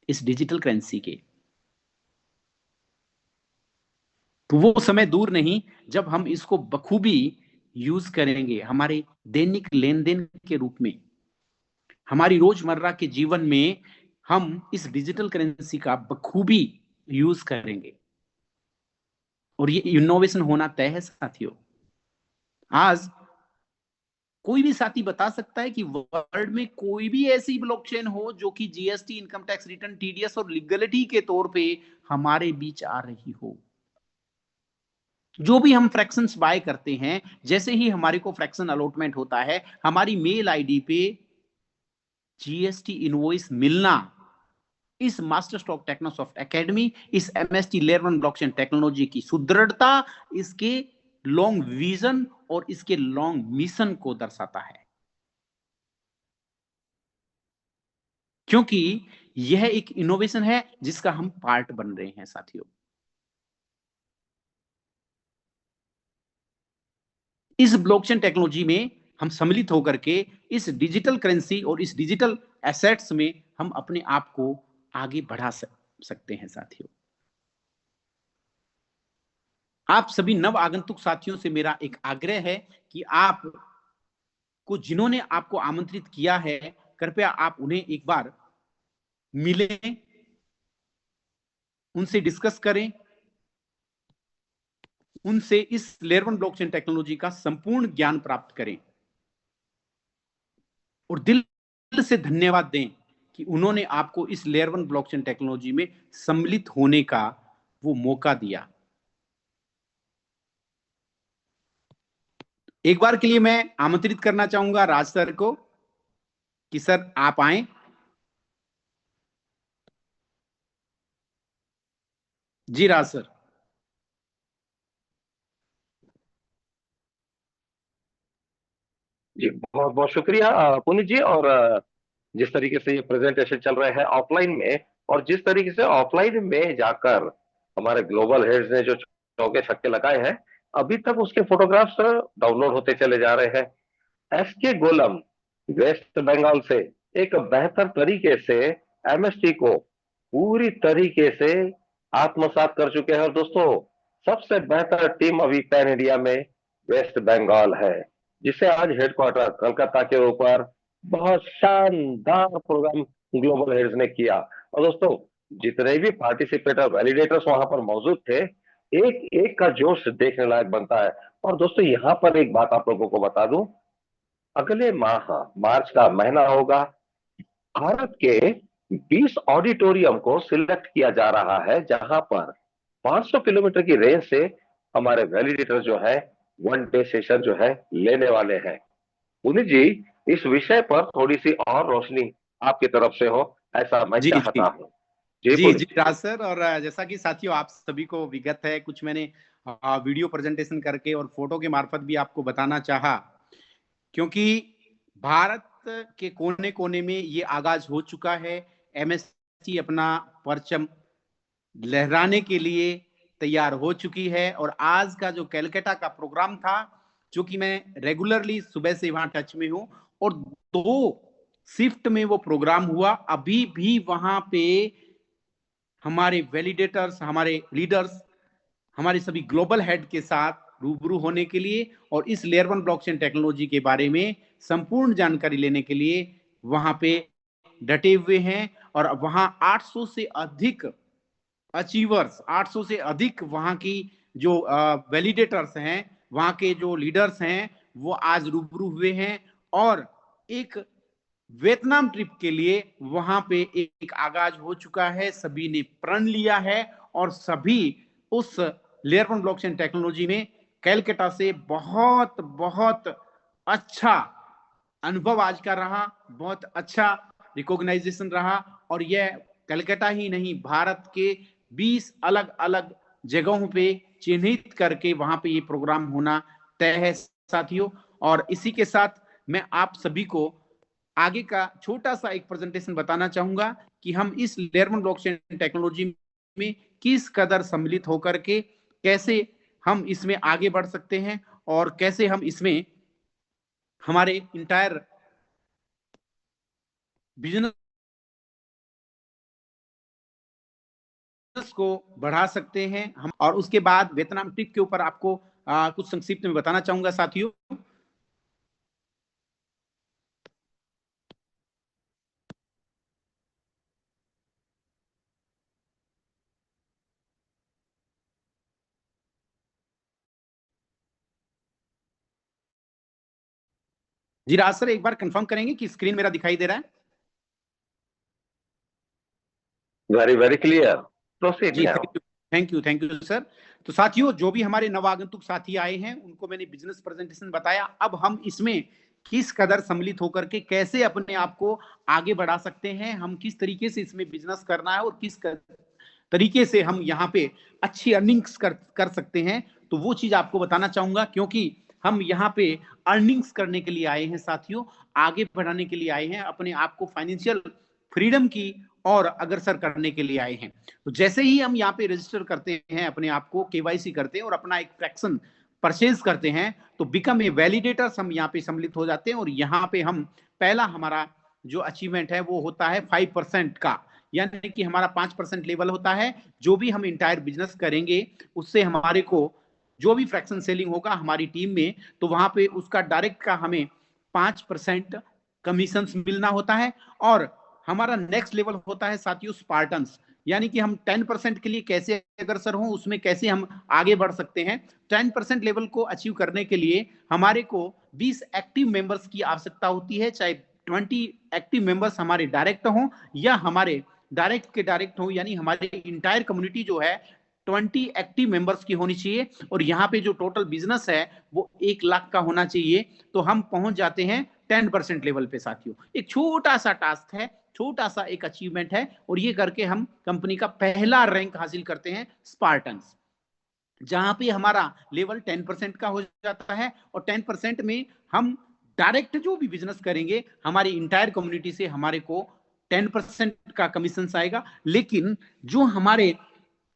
इस डिजिटल करेंसी के। तो वो समय दूर नहीं जब हम इसको बखूबी यूज करेंगे हमारे दैनिक लेन देन के रूप में, हमारी रोजमर्रा के जीवन में हम इस डिजिटल करेंसी का बखूबी यूज करेंगे, और ये इनोवेशन होना तय है साथियों। आज कोई भी साथी बता सकता है कि वर्ल्ड में कोई भी ऐसी ब्लॉकचेन हो जो कि GST, income tax return, TDS और लीगलिटी के तौर पे हमारे बीच आ रही हो। जो भी हम फ्रैक्शंस बाय करते हैं, जैसे ही हमारे को फ्रैक्शन अलॉटमेंट होता है, हमारी मेल आईडी पे जीएसटी इनवॉइस मिलना, इस मास्टर स्ट्रोक टेक्नोसॉफ्ट एकेडमी, इस एमएसटी लेयर 1 ब्लॉकचेन टेक्नोलॉजी की सुदृढ़ता, इसके लॉन्ग विजन और इसके लॉन्ग मिशन को दर्शाता है। क्योंकि यह एक इनोवेशन है जिसका हम पार्ट बन रहे हैं साथियों। इस ब्लॉकचेन टेक्नोलॉजी में हम सम्मिलित होकर के इस डिजिटल करेंसी और इस डिजिटल एसेट्स में हम अपने आप को आगे बढ़ा सकते हैं साथियों। आप सभी नव आगंतुक साथियों से मेरा एक आग्रह है कि आप को जिन्होंने आपको आमंत्रित किया है, कृपया आप उन्हें एक बार मिलें, उनसे डिस्कस करें, उनसे इस लेयर 1 ब्लॉकचेन टेक्नोलॉजी का संपूर्ण ज्ञान प्राप्त करें, और दिल से धन्यवाद दें कि उन्होंने आपको इस लेयर 1 ब्लॉकचेन टेक्नोलॉजी में सम्मिलित होने का वो मौका दिया। एक बार के लिए मैं आमंत्रित करना चाहूंगा राज सर को कि सर आप आए। जी राज सर। जी बहुत बहुत शुक्रिया पुनीत जी। और जिस तरीके से ये प्रेजेंटेशन चल रहे हैं ऑफलाइन में, और जिस तरीके से ऑफलाइन में जाकर हमारे ग्लोबल हेड्स ने जो चौके छक्के लगाए हैं, अभी तक उसके फोटोग्राफ्स डाउनलोड होते चले जा रहे हैं। एसके गोलम वेस्ट बंगाल से एक बेहतर तरीके से एमएसटी को पूरी तरीके से आत्मसात कर चुके हैं। और दोस्तों, सबसे बेहतर टीम अभी पैन इंडिया में वेस्ट बंगाल है, जिसे आज हेडक्वार्टर कलकत्ता के ऊपर बहुत शानदार प्रोग्राम ग्लोबल हेड्स ने किया। और दोस्तों, जितने भी पार्टिसिपेटर वैलिडेटर्स वहां पर मौजूद थे, एक एक का जोश देखने लायक बनता है। और दोस्तों, यहाँ पर एक बात आप लोगों को बता दूं, अगले माह मार्च का महीना होगा, भारत के 20 ऑडिटोरियम को सिलेक्ट किया जा रहा है, जहां पर 500 किलोमीटर की रेंज से हमारे वैलिडेटर जो है वन डे सेशन जो है लेने वाले हैं। पुनीत जी, इस विषय पर थोड़ी सी और रोशनी आपकी तरफ से हो, ऐसा मैं जी चाहता जी हूं। जी जी जी पुनीत जी। राज सर। और जैसा कि साथियों आप सभी को विगत है, कुछ मैंने वीडियो प्रेजेंटेशन करके और फोटो के मार्फत भी आपको बताना चाहा, क्योंकि भारत के कोने कोने में ये आगाज हो चुका है। एमएसटी अपना परचम लहराने के लिए तैयार हो चुकी है। और आज का जो कैलकाटा का प्रोग्राम था, जो कि मैं रेगुलरली सुबह से वहां टच में हूं, और 2 शिफ्ट में वो प्रोग्राम हुआ। अभी भी वहां पे हमारे वैलिडेटर्स, हमारे लीडर्स, हमारे सभी ग्लोबल हेड के साथ रूबरू होने के लिए और इस लेयर 1 ब्लॉकचेन टेक्नोलॉजी के बारे में संपूर्ण जानकारी लेने के लिए वहां पे डटे हुए हैं। और वहां 800 से अधिक अचीवर्स, 800 से अधिक वहां की जो वैलिडेटर्स हैं, वहां के जो लीडर्स हैं, वो आज रूबरू हुए हैं। और एक वियतनाम ट्रिप के लिए वहां पे एक आगाज हो चुका है। सभी ने प्रण लिया है और सभी उस लेयर 1 ब्लॉकचेन टेक्नोलॉजी में कैलकाटा से बहुत बहुत अच्छा अनुभव आज का रहा, बहुत अच्छा रिकॉग्नाइजेशन रहा। और यह कलकत्ता ही नहीं, भारत के 20 अलग अलग जगहों पे चिन्हित करके वहां पे ये प्रोग्राम होना तय है साथियों। और इसी के साथ मैं आप सभी को आगे का छोटा सा एक प्रेजेंटेशन बताना चाहूंगा कि हम इस लेयर 1 ब्लॉकचेन टेक्नोलॉजी में किस कदर सम्मिलित होकर के कैसे हम इसमें आगे बढ़ सकते हैं, और कैसे हम इसमें हमारे इंटायर बिजनेस को बढ़ा सकते हैं हम। और उसके बाद वियतनाम ट्रिप के ऊपर आपको कुछ संक्षिप्त में बताना चाहूंगा साथियों। जी राज सर, एक बार कंफर्म करेंगे कि स्क्रीन मेरा दिखाई दे रहा है? Very very clear. प्रोसीड जी नाउ। Thank you sir. तो साथियों, जो भी हमारे नवागंतुक साथी आए हैं उनको मैंने बिजनेस प्रेजेंटेशन बताया। अब हम इसमें किस कदर सम्मिलित होकर के कैसे अपने आप को आगे बढ़ा सकते हैं, हम किस तरीके से इसमें बिजनेस करना है और किस तरीके से हम यहाँ पे अच्छी अर्निंग्स कर सकते हैं, तो वो चीज आपको बताना चाहूंगा। क्योंकि हम यहाँ पे अर्निंग्स करने के लिए आए हैं साथियों, आगे बढ़ाने के लिए आए हैं, अपने आप को फाइनेंशियल फ्रीडम की और अग्रसर करने के लिए आए हैं। तो जैसे ही हम यहाँ पे रजिस्टर करते हैं, अपने आप को केवाईसी करते हैं और अपना एक फ्रैक्शन परचेज करते हैं, तो बिकम ए वैलिडेटर्स हम यहाँ पे सम्मिलित हो जाते हैं। और यहाँ पे हम पहला हमारा जो अचीवमेंट है वो होता है 5% का, यानी कि हमारा 5% लेवल होता है। जो भी हम इंटायर बिजनेस करेंगे उससे हमारे को जो भी फ्रैक्शन सेलिंग होगा हमारी टीम में, तो वहां पे उसका डायरेक्ट का हमें 5% कमीशन मिलना होता है। और हमारा नेक्स्ट लेवल होता है साथियों स्पार्टन्स, यानी कि हम 10% के लिए कैसे अग्रसर हों, उसमें कैसे हम आगे बढ़ सकते हैं। 10% लेवल को अचीव करने के लिए हमारे को 20 एक्टिव मेंबर्स की आवश्यकता होती है, चाहे 20 एक्टिव मेंबर्स हमारे डायरेक्ट हों या हमारे डायरेक्ट के डायरेक्ट हो, यानी हमारी इंटायर कम्युनिटी जो है 20 एक्टिव मेंबर्स की होनी चाहिए। और यहाँ पे जो टोटल बिजनेस है वो 1 लाख का होना चाहिए। तो हम पहुंच जाते हैं 10% लेवल पे साथियों। एक छोटा सा टास्क है, छोटा सा एक अचीवमेंट है, और ये करके हम कंपनी का पहला रैंक हासिल करते हैं स्पार्टन्स, जहां पे हमारा लेवल 10% का हो जाता है। और 10% में हम डायरेक्ट जो भी बिजनेस करेंगे हमारी इंटायर कम्युनिटी से हमारे को 10% का कमीशन आएगा। लेकिन जो हमारे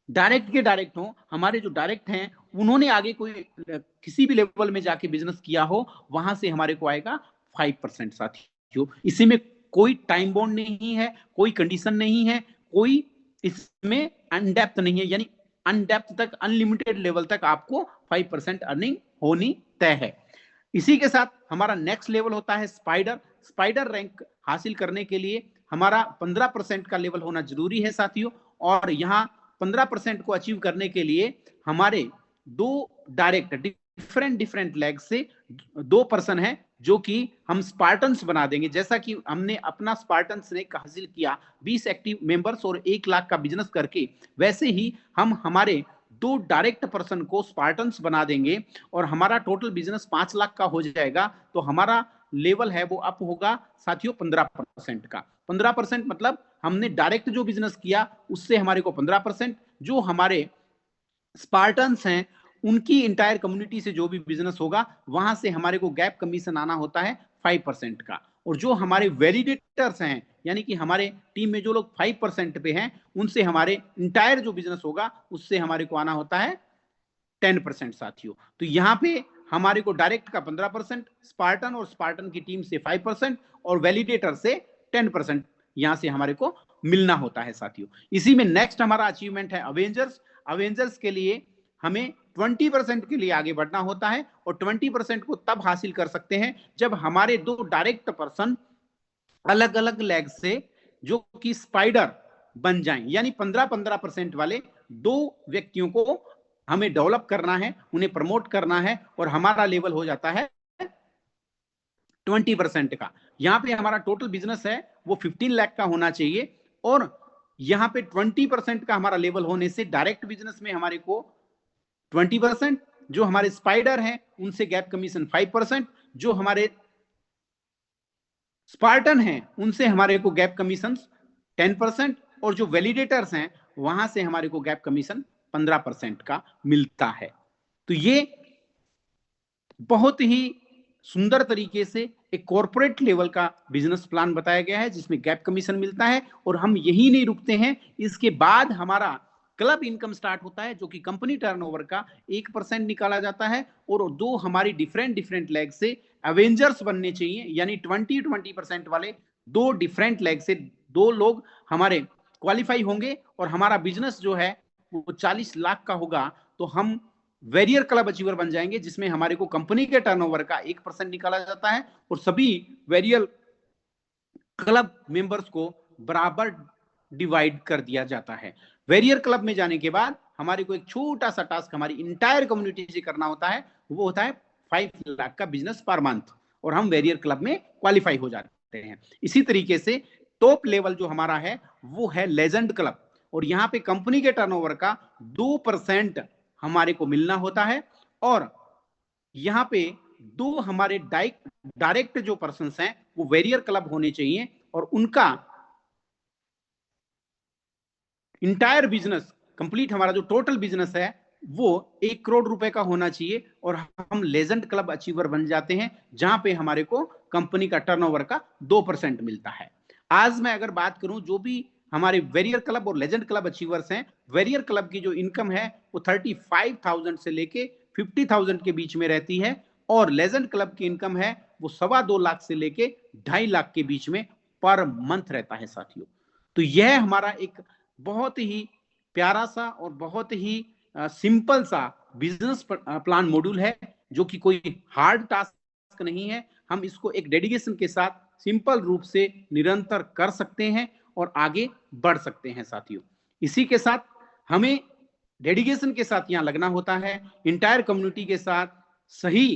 डायरेक्ट के डायरेक्ट हो, हमारे जो डायरेक्ट हैं उन्होंने आगे कोई किसी भी लेवल में जाके बिजनेस किया हो, वहां से हमारे को आएगा 5% साथियों। इसी में कोई टाइम बॉन्ड नहीं है, कोई कंडीशन नहीं है, कोई इसमें अनडेप्थ नहीं है, यानी अनडेप्थ तक अनलिमिटेड लेवल तक आपको 5% अर्निंग होनी तय है। इसी के साथ हमारा नेक्स्ट लेवल होता है स्पाइडर। स्पाइडर रैंक हासिल करने के लिए हमारा 15% का लेवल होना जरूरी है साथियों। और यहाँ 15% को अचीव करने के लिए हमारे दो डायरेक्ट डिफरेंट लेग से 2 पर्सन है जो कि हम स्पार्टन्स बना देंगे। जैसा कि हमने अपना स्पार्टन्स रैंक हासिल किया 20 एक्टिव मेंबर्स और 1 लाख का बिजनेस करके, वैसे ही हम हमारे 2 डायरेक्ट पर्सन को स्पार्टन्स बना देंगे और हमारा टोटल बिजनेस 5 लाख का हो जाएगा। तो हमारा लेवल है वो अप होगा साथियों 15% का। 15% मतलब हमने डायरेक्ट जो बिजनेस किया उससे हमारे को 15%, जो हमारे स्पार्टन्स हैं उनकी इंटायर कम्युनिटी से जो भी बिजनेस होगा वहां से हमारे को गैप कमीशन आना होता है 5% का। और जो हमारे वैलिडेटर्स हैं, यानी कि हमारे टीम में जो लोग 5% पे हैं, उनसे हमारे इंटायर जो बिजनेस होगा उससे हमारे को आना होता है 10% साथियों। तो यहां पे हमारे को डायरेक्ट का 15%, स्पार्टन और स्पार्टन की टीम से 5% और वैलिडेटर से 10% यहां से हमारे को मिलना होता है साथियों। इसी में नेक्स्ट हमारा अचीवमेंट है अवेंजर्स। अवेंजर्स के लिए हमें 20% के लिए आगे बढ़ना होता है और 20% को तब हासिल कर सकते हैं जब हमारे 2 डायरेक्ट पर्सन अलग अलग लेग से जो कि स्पाइडर बन जाएं। यानी 15-15% वाले 2 व्यक्तियों को हमें डेवलप करना है, उन्हें प्रमोट करना है और हमारा लेवल हो जाता है 20% का। यहां पे हमारा टोटल बिजनेस है वो 15 लाख का होना चाहिए और यहां पे 20% का हमारा लेवल होने से डायरेक्ट बिजनेस में हमारे को 20%, जो हमारे स्पाइडर हैं उनसे गैप कमीशन 5%, जो हमारे स्पार्टन हैं उनसे हमारे को गैप कमीशन 10% और जो वैलिडेटर्स हैं वहां से हमारे को गैप कमीशन 15% का मिलता है। तो ये बहुत ही सुंदर तरीके से एक कॉर्पोरेट लेवल का बिजनेस प्लान बताया गया है जिसमें गैप कमीशन मिलता है। और हम यही नहीं रुकते हैं, इसके बाद हमारा क्लब इनकम स्टार्ट होता है जो कि कंपनी टर्नओवर का 1% निकाला जाता है और 2 हमारी डिफरेंट लेग से एवेंजर्स बनने चाहिए, यानी 20% वाले 2 डिफरेंट लेग से 2 लोग हमारे क्वालिफाई होंगे और हमारा बिजनेस जो है वो 40 लाख का होगा। तो हम वेरियर क्लब अचीवर बन जाएंगे जिसमें हमारे को कंपनी के टर्नओवर का 1% निकाला जाता है और सभी वेरियर क्लब मेंबर्स को बराबर डिवाइड कर दिया जाता है। वेरियर क्लब में जाने के बाद हमारे को एक छोटा सा टास्क हमारी इंटायर कम्युनिटी से करना होता है, वो होता है 5 लाख का बिजनेस पर मंथ और हम वेरियर क्लब में क्वालिफाई हो जाते हैं। इसी तरीके से टॉप लेवल जो हमारा है वो है लेजेंड क्लब और यहाँ पे कंपनी के टर्नओवर का 2% हमारे को मिलना होता है और यहाँ पे 2 हमारे डायरेक्ट जो पर्सन हैं वो वेरियर क्लब होने चाहिए और उनका इंटायर बिजनेस कंप्लीट, हमारा जो टोटल बिजनेस है वो 1 करोड़ रुपए का होना चाहिए और हम लेजेंड क्लब अचीवर बन जाते हैं जहां पे हमारे को कंपनी का टर्नओवर का 2% मिलता है। आज मैं अगर बात करूं जो भी हमारे वेरियर क्लब और लेजेंड क्लब अचीवर्स हैं, वेरियर क्लब की जो इनकम है वो 35,000 से लेके 50,000 के बीच में रहती है और लेजेंड क्लब की इनकम है वो 2.25 लाख से लेके 2.5 लाख के बीच में पर मंथ रहता है साथियों। तो यह हमारा एक बहुत ही प्यारा सा और बहुत ही सिंपल सा बिजनेस प्लान मॉड्यूल है जो कि कोई हार्ड टास्क नहीं है। हम इसको एक डेडिकेशन के साथ सिंपल रूप से निरंतर कर सकते हैं और आगे बढ़ सकते हैं साथियों। इसी के साथ हमें डेडिकेशन के साथ यहाँ लगना होता है, इंटायर कम्युनिटी के साथ सही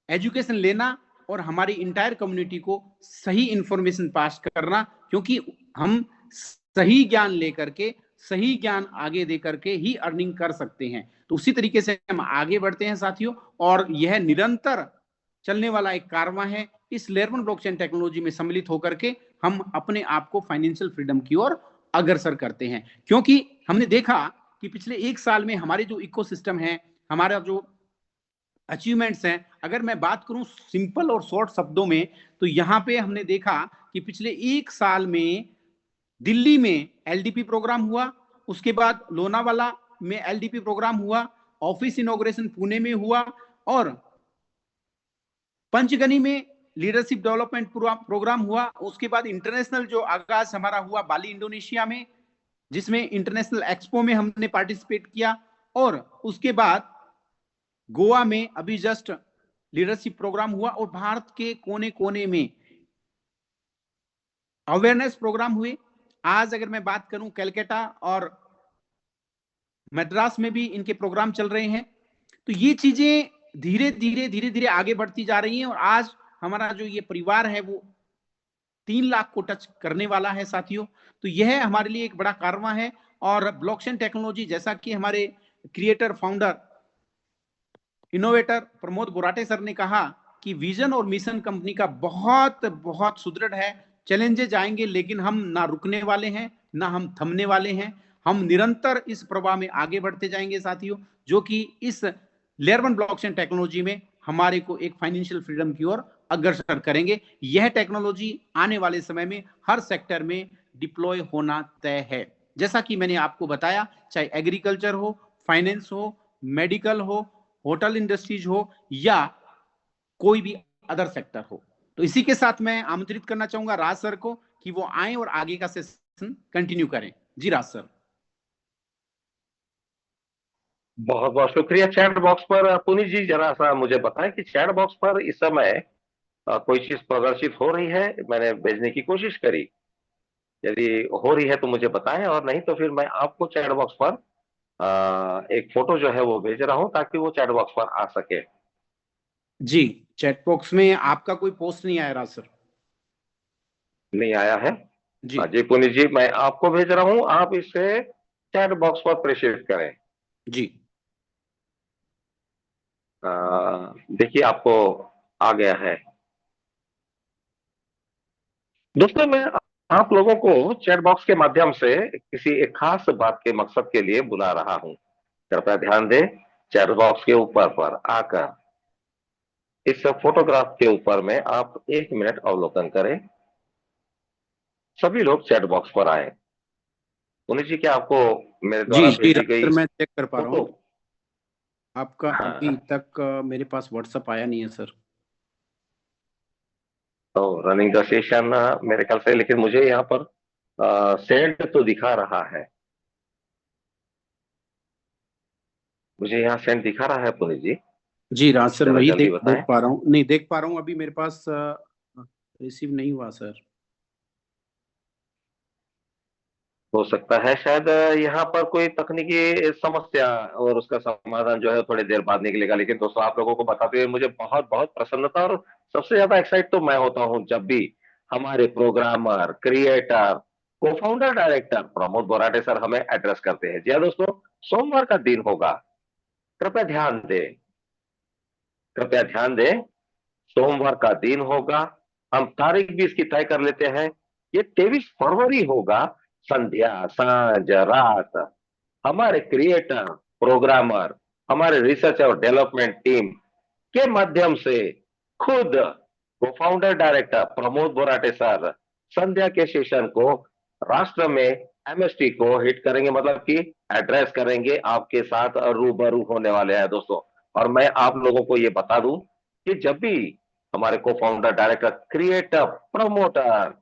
एजुकेशन लेना और हमारी इंटायर कम्युनिटी को सही इंफॉर्मेशन पास करना, क्योंकि हम सही ज्ञान लेकर के सही ज्ञान आगे दे करके ही अर्निंग कर सकते हैं। तो उसी तरीके से हम आगे बढ़ते हैं साथियों और यह निरंतर चलने वाला एक कारवां है। इस लेयरवन ब्लॉकचेन टेक्नोलॉजी में सम्मिलित होकर के हम अपने आप को फाइनेंशियल फ्रीडम की ओर अग्रसर करते हैं, क्योंकि हमने देखा कि पिछले 1 साल में हमारे जो इकोसिस्टम है, हमारा जो अचीवमेंट्स हैं, अगर मैं बात करूं सिंपल और शॉर्ट शब्दों में, तो यहां पे हमने देखा कि पिछले 1 साल में दिल्ली में एलडीपी प्रोग्राम हुआ, उसके बाद लोनावाला में एलडीपी प्रोग्राम हुआ, ऑफिस इनॉग्रेशन पुणे में हुआ, और पंचगनी में लीडरशिप डेवलपमेंट प्रोग्राम हुआ। उसके बाद इंटरनेशनल जो आगाज हमारा हुआ बाली इंडोनेशिया में, जिसमें इंटरनेशनल एक्सपो में हमने पार्टिसिपेट किया, और उसके बाद गोवा में अभी जस्ट लीडरशिप प्रोग्राम हुआ, और भारत के कोने कोने में अवेयरनेस प्रोग्राम हुए। आज अगर मैं बात करूं, कलकत्ता और मद्रास में भी इनके प्रोग्राम चल रहे हैं। तो ये चीजें धीरे धीरे आगे बढ़ती जा रही हैं, और आज हमारा जो ये परिवार है वो 3 लाख को टच करने वाला है साथियों। तो यह हमारे लिए एक बड़ा कारवां है। और ब्लॉकचेन टेक्नोलॉजी, जैसा कि हमारे creator founder innovator Pramod Borate sir ने कहा कि विजन और मिशन कंपनी का बहुत बहुत सुदृढ़ है। चैलेंजेस आएंगे, लेकिन हम ना रुकने वाले हैं, ना हम थमने वाले हैं। हम निरंतर इस प्रवाह में आगे बढ़ते जाएंगे साथियों, जो कि इस लेयर 1 ब्लॉकचेन टेक्नोलॉजी में हमारे को एक फाइनेंशियल फ्रीडम की ओर अग्रसर करेंगे। यह टेक्नोलॉजी आने वाले समय में हर सेक्टर में डिप्लॉय होना तय है। जैसा कि मैंने आपको बताया, चाहे एग्रीकल्चर हो, फाइनेंस हो, मेडिकल हो, होटल इंडस्ट्रीज हो, या कोई भी अदर सेक्टर हो। तो इसी के साथ मैं आमंत्रित करना चाहूंगा राज सर को कि वो आए और आगे का सेशन कंटिन्यू करें। जी राज सर। बहुत बहुत शुक्रिया। चैट बॉक्स पर पुनीत जी जरा सा मुझे बताएं कि चैट बॉक्स पर इस समय कोई चीज प्रदर्शित हो रही है? मैंने भेजने की कोशिश करी, यदि हो रही है तो मुझे बताएं, और नहीं तो फिर मैं आपको चैट बॉक्स पर एक फोटो जो है वो भेज रहा हूं ताकि वो चैट बॉक्स पर आ सके। जी, चैट बॉक्स में आपका कोई पोस्ट नहीं आया राज सर। नहीं आया है? जी जी पुनीत जी, मैं आपको भेज रहा हूं, आप इसे चैट बॉक्स पर प्रेषित करें। जी देखिए आपको आ गया है। दोस्तों, मैं आप लोगों को चैट बॉक्स के माध्यम से किसी एक खास बात के मकसद के लिए बुला रहा हूं। कृपया ध्यान दें, चैट बॉक्स के ऊपर पर आकर इस फोटोग्राफ के ऊपर में आप 1 मिनट अवलोकन करें। सभी लोग चैट बॉक्स पर आए। पुनीत जी, क्या आपको मेरे जी द्वारा जी भेजी राज गई सर, मैं चेक कर पा रहा फोटो? हूँ। आपका अभी हाँ, तक मेरे पास व्हाट्सएप आया नहीं है सर। तो रनिंग द सेशन मेरे ख्याल से, लेकिन मुझे यहाँ पर सेंड तो दिखा रहा है। मुझे यहाँ सेंड दिखा रहा है पुनीत जी। जी राज सर, जरा वही जल्दी देख बताएं। देख पा रहा हूँ, नहीं देख पा रहा हूँ अभी मेरे पास रिसीव नहीं हुआ सर। हो सकता है शायद यहाँ पर कोई तकनीकी समस्या, और उसका समाधान जो है थोड़ी देर बाद निकलेगा। लेकिन दोस्तों, आप लोगों को बताते हुए मुझे बहुत बहुत प्रसन्नता, और सबसे ज्यादा एक्साइट तो मैं होता हूँ जब भी हमारे प्रोग्रामर, क्रिएटर, को founder, director Pramod Borate sir हमें एड्रेस करते हैं। जी हाँ दोस्तों, सोमवार का दिन होगा। कृपया ध्यान दें, कृपया ध्यान दें, सोमवार का दिन होगा। हम तारीख भी इसकी तय कर लेते हैं। ये 23 फरवरी होगा। संध्या, सांझ, रात हमारे क्रिएटर, प्रोग्रामर, हमारे रिसर्च और डेवलपमेंट टीम के माध्यम से खुद को founder director Pramod Borate sir संध्या के सेशन को राष्ट्र में एमएसटी को हिट करेंगे, मतलब कि एड्रेस करेंगे, आपके साथ रूबरू होने वाले हैं दोस्तों। और मैं आप लोगों को ये बता दूं कि जब भी हमारे को फाउंडर डायरेक्टर, क्रिएटर, प्रमोटर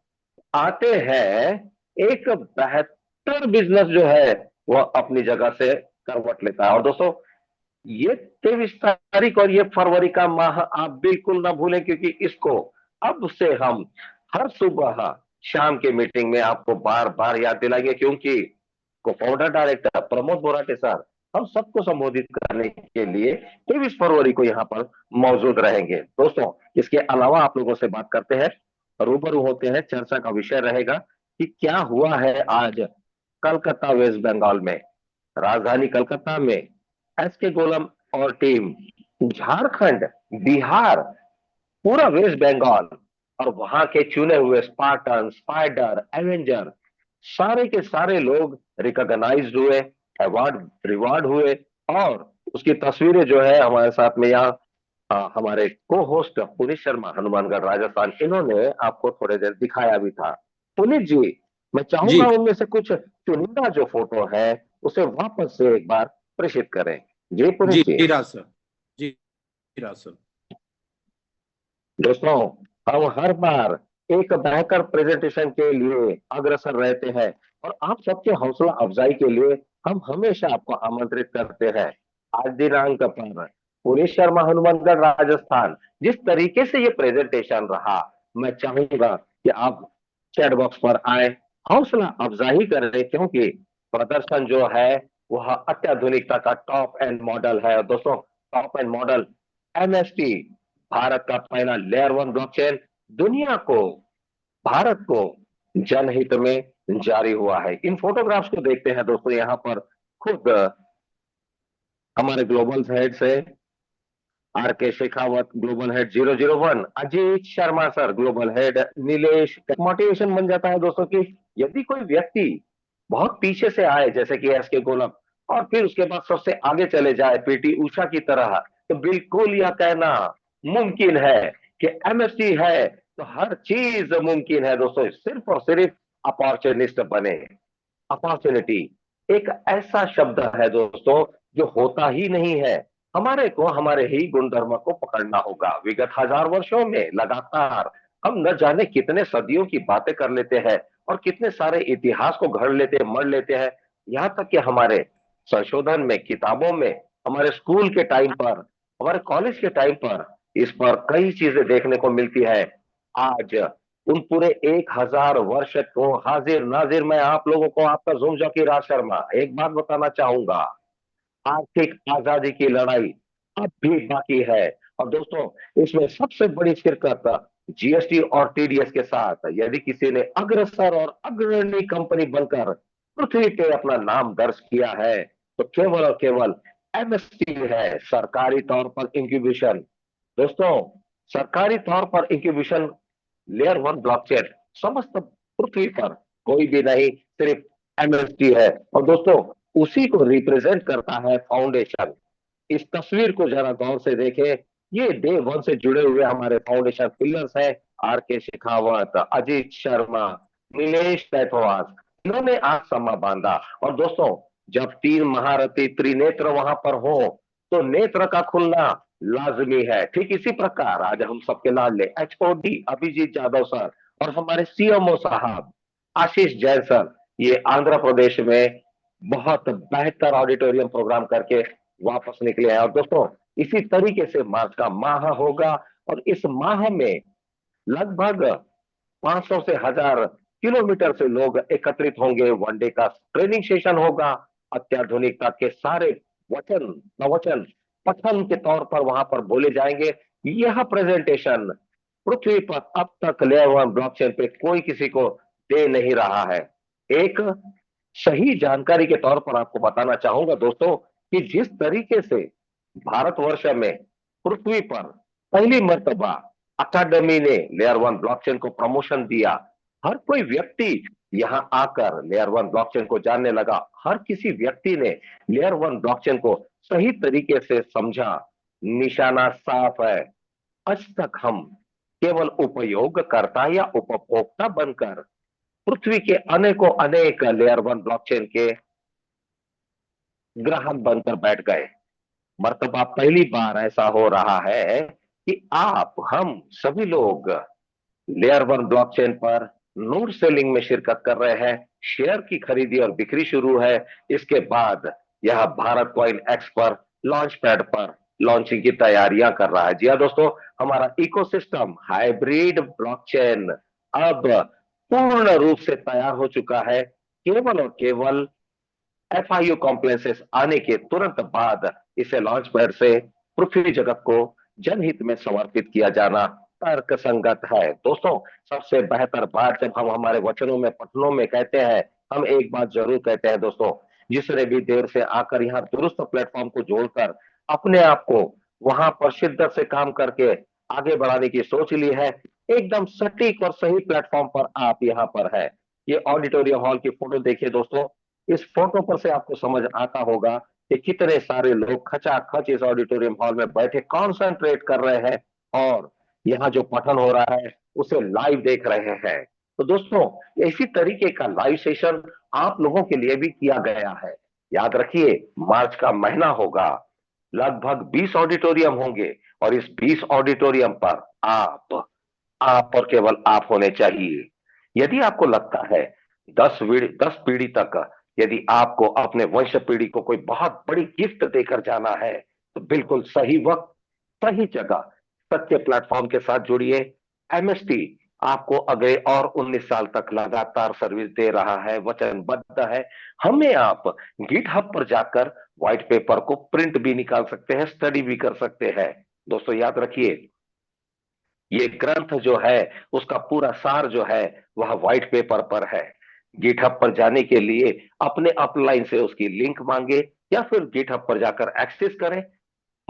आते हैं, एक बेहतर बिजनेस जो है वह अपनी जगह से करवट लेता है। और दोस्तों, ये 23 तारीख और ये फरवरी का माह आप बिल्कुल ना भूलें, क्योंकि इसको अब से हम हर सुबह शाम के मीटिंग में आपको बार बार याद दिलाएंगे, क्योंकि को founder director Pramod Borate sir हम सबको संबोधित करने के लिए 23 फरवरी को यहाँ पर मौजूद रहेंगे। दोस्तों, इसके अलावा आप लोगों से बात करते हैं, रूबरू होते हैं। चर्चा का विषय रहेगा कि क्या हुआ है आज कलकत्ता, वेस्ट बंगाल में, राजधानी कलकत्ता में एस के गोलम और टीम, झारखंड, बिहार, पूरा वेस्ट बंगाल और वहां के चुने हुए स्पार्टन, स्पाइडर, एवेंजर, सारे के सारे लोग रिकॉग्नाइज्ड हुए, अवार्ड रिवार्ड हुए, और उसकी तस्वीरें जो है हमारे साथ में यहाँ हमारे को होस्ट पुनीत शर्मा हनुमानगढ़ राजस्थान, इन्होंने आपको थोड़ी देर दिखाया भी था। पुनीत जी, मैं चाहूंगा जी उनमें से कुछ चुनिंदा जो फोटो है उसे वापस से एक बार प्रेषित करें। जी पुनीत जी जी। जी राज सर। जी राज सर। दोस्तों, हम हर बार एक बेहतर प्रेजेंटेशन के लिए अग्रसर रहते हैं और आप सबके हौसला अफजाई के लिए हम हमेशा आपको आमंत्रित करते हैं। आज दिनांक पर पुनीत शर्मा हनुमानगढ़ राजस्थान, जिस तरीके से ये प्रेजेंटेशन रहा, मैं चाहूंगा कि आप चैट बॉक्स पर आए, हौसला अफजाई करें, क्योंकि प्रदर्शन जो है वह अत्याधुनिकता का टॉप एंड मॉडल है। दोस्तों, top and model MST, Bharat का पहला लेयर वन ब्लॉकचेन, दुनिया को, भारत को जनहित में जारी हुआ है। इन फोटोग्राफ्स को देखते हैं दोस्तों, यहाँ पर खुद हमारे ग्लोबल हेड से आर के Shekhawat global head 001, Ajit Sharma sir global head, Nilesh. Motivation बन जाता है दोस्तों कि यदि कोई व्यक्ति बहुत पीछे से आए जैसे कि एस के गोलक, और फिर उसके बाद सबसे आगे चले जाए पीटी उषा की तरह, तो बिल्कुल यह कहना मुमकिन है कि एमएसटी है तो हर चीज मुमकिन है। दोस्तों, सिर्फ और सिर्फ अपॉर्चुनिस्ट बने। अपॉर्चुनिटी एक ऐसा शब्द है दोस्तों जो होता ही नहीं है। हमारे को हमारे ही गुणधर्म को पकड़ना होगा। विगत हजार वर्षों में लगातार हम न जाने कितने सदियों की बातें कर लेते हैं और कितने सारे इतिहास को घड़ लेते हैं, मढ़ लेते हैं। यहाँ तक कि हमारे संशोधन में, किताबों में, हमारे स्कूल के टाइम पर, हमारे कॉलेज के टाइम पर इस पर कई चीजें देखने को मिलती है। आज उन पूरे 1000 वर्ष को हाजिर नाजिर मैं आप लोगों को, आपका जूम जॉकी राज शर्मा, एक बात बताना चाहूंगा। आर्थिक आजादी की लड़ाई अब भी बाकी है। और दोस्तों, इसमें सबसे बड़ी शिरकत जीएसटी और टीडीएस के साथ यदि किसी ने अग्रसर और अग्रणी कंपनी बनकर पृथ्वी पे अपना नाम दर्ज किया है, तो केवल और केवल एमएसटी है, सरकारी तौर पर इंक्यूबेशन। दोस्तों, सरकारी तौर पर इंक्यूबेशन लेयर वन ब्लॉकचेन समस्त पृथ्वी पर कोई भी नहीं, सिर्फ एमएसटी है। और दोस्तों, उसी को रिप्रेजेंट करता है फाउंडेशन। इस तस्वीर को जरा गौर से देखें। ये डे वन से जुड़े हुए हमारे फाउंडेशन पिलर्स हैं। आर के शेखावत, अजीत शर्मा, नीलेश कैथवास, इन्होंने आज समा बांधा। और दोस्तों, जब तीन महारथी त्रिनेत्र वहां पर हो तो नेत्र का खुलना लाजमी है। ठीक इसी प्रकार आज हम सबके लाडले एचओडी अभिजीत यादव सर और हमारे सीएमओ साहब आशीष जैन सर, ये आंध्र प्रदेश में बहुत बेहतर ऑडिटोरियम प्रोग्राम करके वापस निकले हैं। और दोस्तों, इसी तरीके से मार्च का माह होगा और इस माह में लगभग 500 से 1000 किलोमीटर से लोग एकत्रित होंगे। वनडे का ट्रेनिंग सेशन होगा। अत्याधुनिकता के सारे वचन प्रवचन पठन के तौर पर वहां पर बोले जाएंगे। यह प्रेजेंटेशन पृथ्वी पर अब तक लेयर वन ब्लॉकचेन पे कोई किसी को दे नहीं रहा है। एक सही जानकारी के तौर पर आपको बताना चाहूंगा दोस्तों कि जिस तरीके से भारतवर्ष में पृथ्वी पर पहली मर्तबा अकादमी ने लेयर वन ब्लॉकचेन को प्रमोशन दिया, हर कोई व्यक्ति यहां आकर लेयर वन ब्लॉकचेन को जानने लगा। हर किसी व्यक्ति ने लेयर वन ब्लॉकचेन को सही तरीके से समझा। निशाना साफ है। आज तक हम केवल उपयोगकर्ता या उपभोक्ता बनकर पृथ्वी के अनेकों अनेक लेयर वन ब्लॉकचेन के ग्राहक बनकर बैठ गए। मर्तबा पहली बार ऐसा हो रहा है कि आप, हम सभी लोग लेयर वन ब्लॉकचेन पर नोट सेलिंग में शिरकत कर रहे हैं। शेयर की खरीदी और बिक्री शुरू है। इसके बाद यह भारत कॉइन एक्स पर लॉन्च पैड पर लॉन्चिंग की तैयारियां कर रहा है। जी हाँ दोस्तों, हमारा इकोसिस्टम हाइब्रिड ब्लॉकचेन अब पूर्ण रूप से तैयार हो चुका है। केवल और केवल एफआईयू कॉम्प्लेक्सेस आने के तुरंत बाद इसे लॉन्च पैड से पृथ्वी जगत को जनहित में समर्पित किया जाना तर्क संगत है। दोस्तों, सबसे बेहतर बात जब हम हमारे वचनों में, पठनों में कहते हैं, हम एक बात जरूर कहते हैं दोस्तों, जिसने भी देर से आकर यहाँ दुरुस्त प्लेटफॉर्म को जोड़कर अपने आप को वहां पर शिद्दत से काम करके आगे बढ़ाने की सोच ली है, एकदम सटीक और सही प्लेटफॉर्म पर आप यहाँ पर है। ये ऑडिटोरियम हॉल की फोटो देखिए दोस्तों। इस फोटो पर से आपको समझ आता होगा कि कितने सारे लोग खचाखच इस ऑडिटोरियम हॉल में बैठे कॉन्सेंट्रेट कर रहे हैं और यहाँ जो पठन हो रहा है उसे लाइव देख रहे हैं। तो दोस्तों, इसी तरीके का लाइव सेशन आप लोगों के लिए भी किया गया है। याद रखिए, मार्च का महीना होगा, लगभग 20 ऑडिटोरियम होंगे और इस 20 ऑडिटोरियम पर आप और केवल आप होने चाहिए। यदि आपको लगता है 10 पीढ़ी तक यदि आपको अपने वंश पीढ़ी को कोई बहुत बड़ी गिफ्ट देकर जाना है, तो बिल्कुल सही वक्त, सही जगह, सच्चे प्लेटफॉर्म के साथ जुड़िए। एमएसटी आपको अगले और 19 साल तक लगातार सर्विस दे रहा है, वचनबद्ध है। हमें आप गिटहब पर जाकर व्हाइट पेपर को प्रिंट भी निकाल सकते हैं, स्टडी भी कर सकते हैं। दोस्तों याद रखिए, ये ग्रंथ जो है उसका पूरा सार जो है वह व्हाइट पेपर पर है। गिटहब पर जाने के लिए अपने अपलाइन से उसकी लिंक मांगे या फिर गिटहब पर जाकर एक्सेस करें।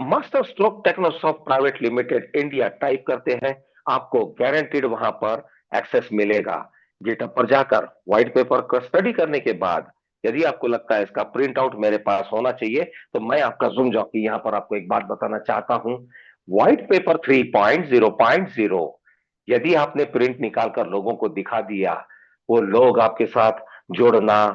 Master Stroke Technosoft Private Limited India type करते हैं, आपको गारंटीड वहां पर एक्सेस मिलेगा। गिटहब पर जाकर व्हाइट पेपर का स्टडी करने के बाद यदि आपको लगता है इसका प्रिंट आउट मेरे पास होना चाहिए, तो मैं आपका जूम जॉकी यहां पर आपको एक बात बताना चाहता हूं। व्हाइट पेपर 3.0.0 यदि आपने प्रिंट निकालकर लोगों को दिखा दिया, वो लोग आपके साथ जुड़ना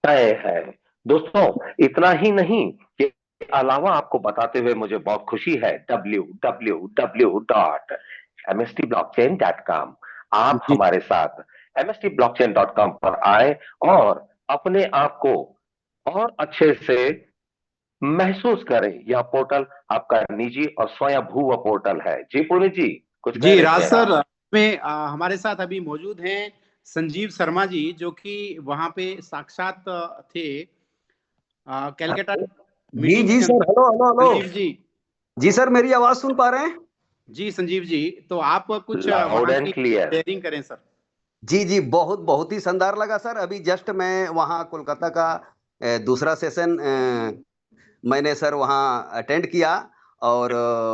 तय है। दोस्तों, इतना ही नहीं, कि अलावा आपको बताते हुए मुझे बहुत खुशी है, www.mstblockchain.com, आप जी हमारे साथ mstblockchain.com पर आए और अपने आप को और अच्छे से महसूस करें। यह पोर्टल आपका निजी और स्वयंभू पोर्टल है। जी पुनीत जी, कुछ कह जी रहे राज थे सर, आप? में हमारे साथ अभी मौजूद हैं संजीव शर्मा जी, जो कि वहां पे साक्षात थे कैलकाटा जी मीटिंग जी के सर, अंदर। Hello hello hello. Sanjeev ji, जी सर, मेरी आवाज सुन पा रहे हैं? जी संजीव जी, तो आप कुछ लाउड वहां एंड की क्लियर। शेयरिंग करें सर। जी जी, बहुत बहुत ही शानदार लगा सर। अभी जस्ट मैं वहाँ कोलकाता का दूसरा सेशन मैंने सर वहाँ अटेंड किया और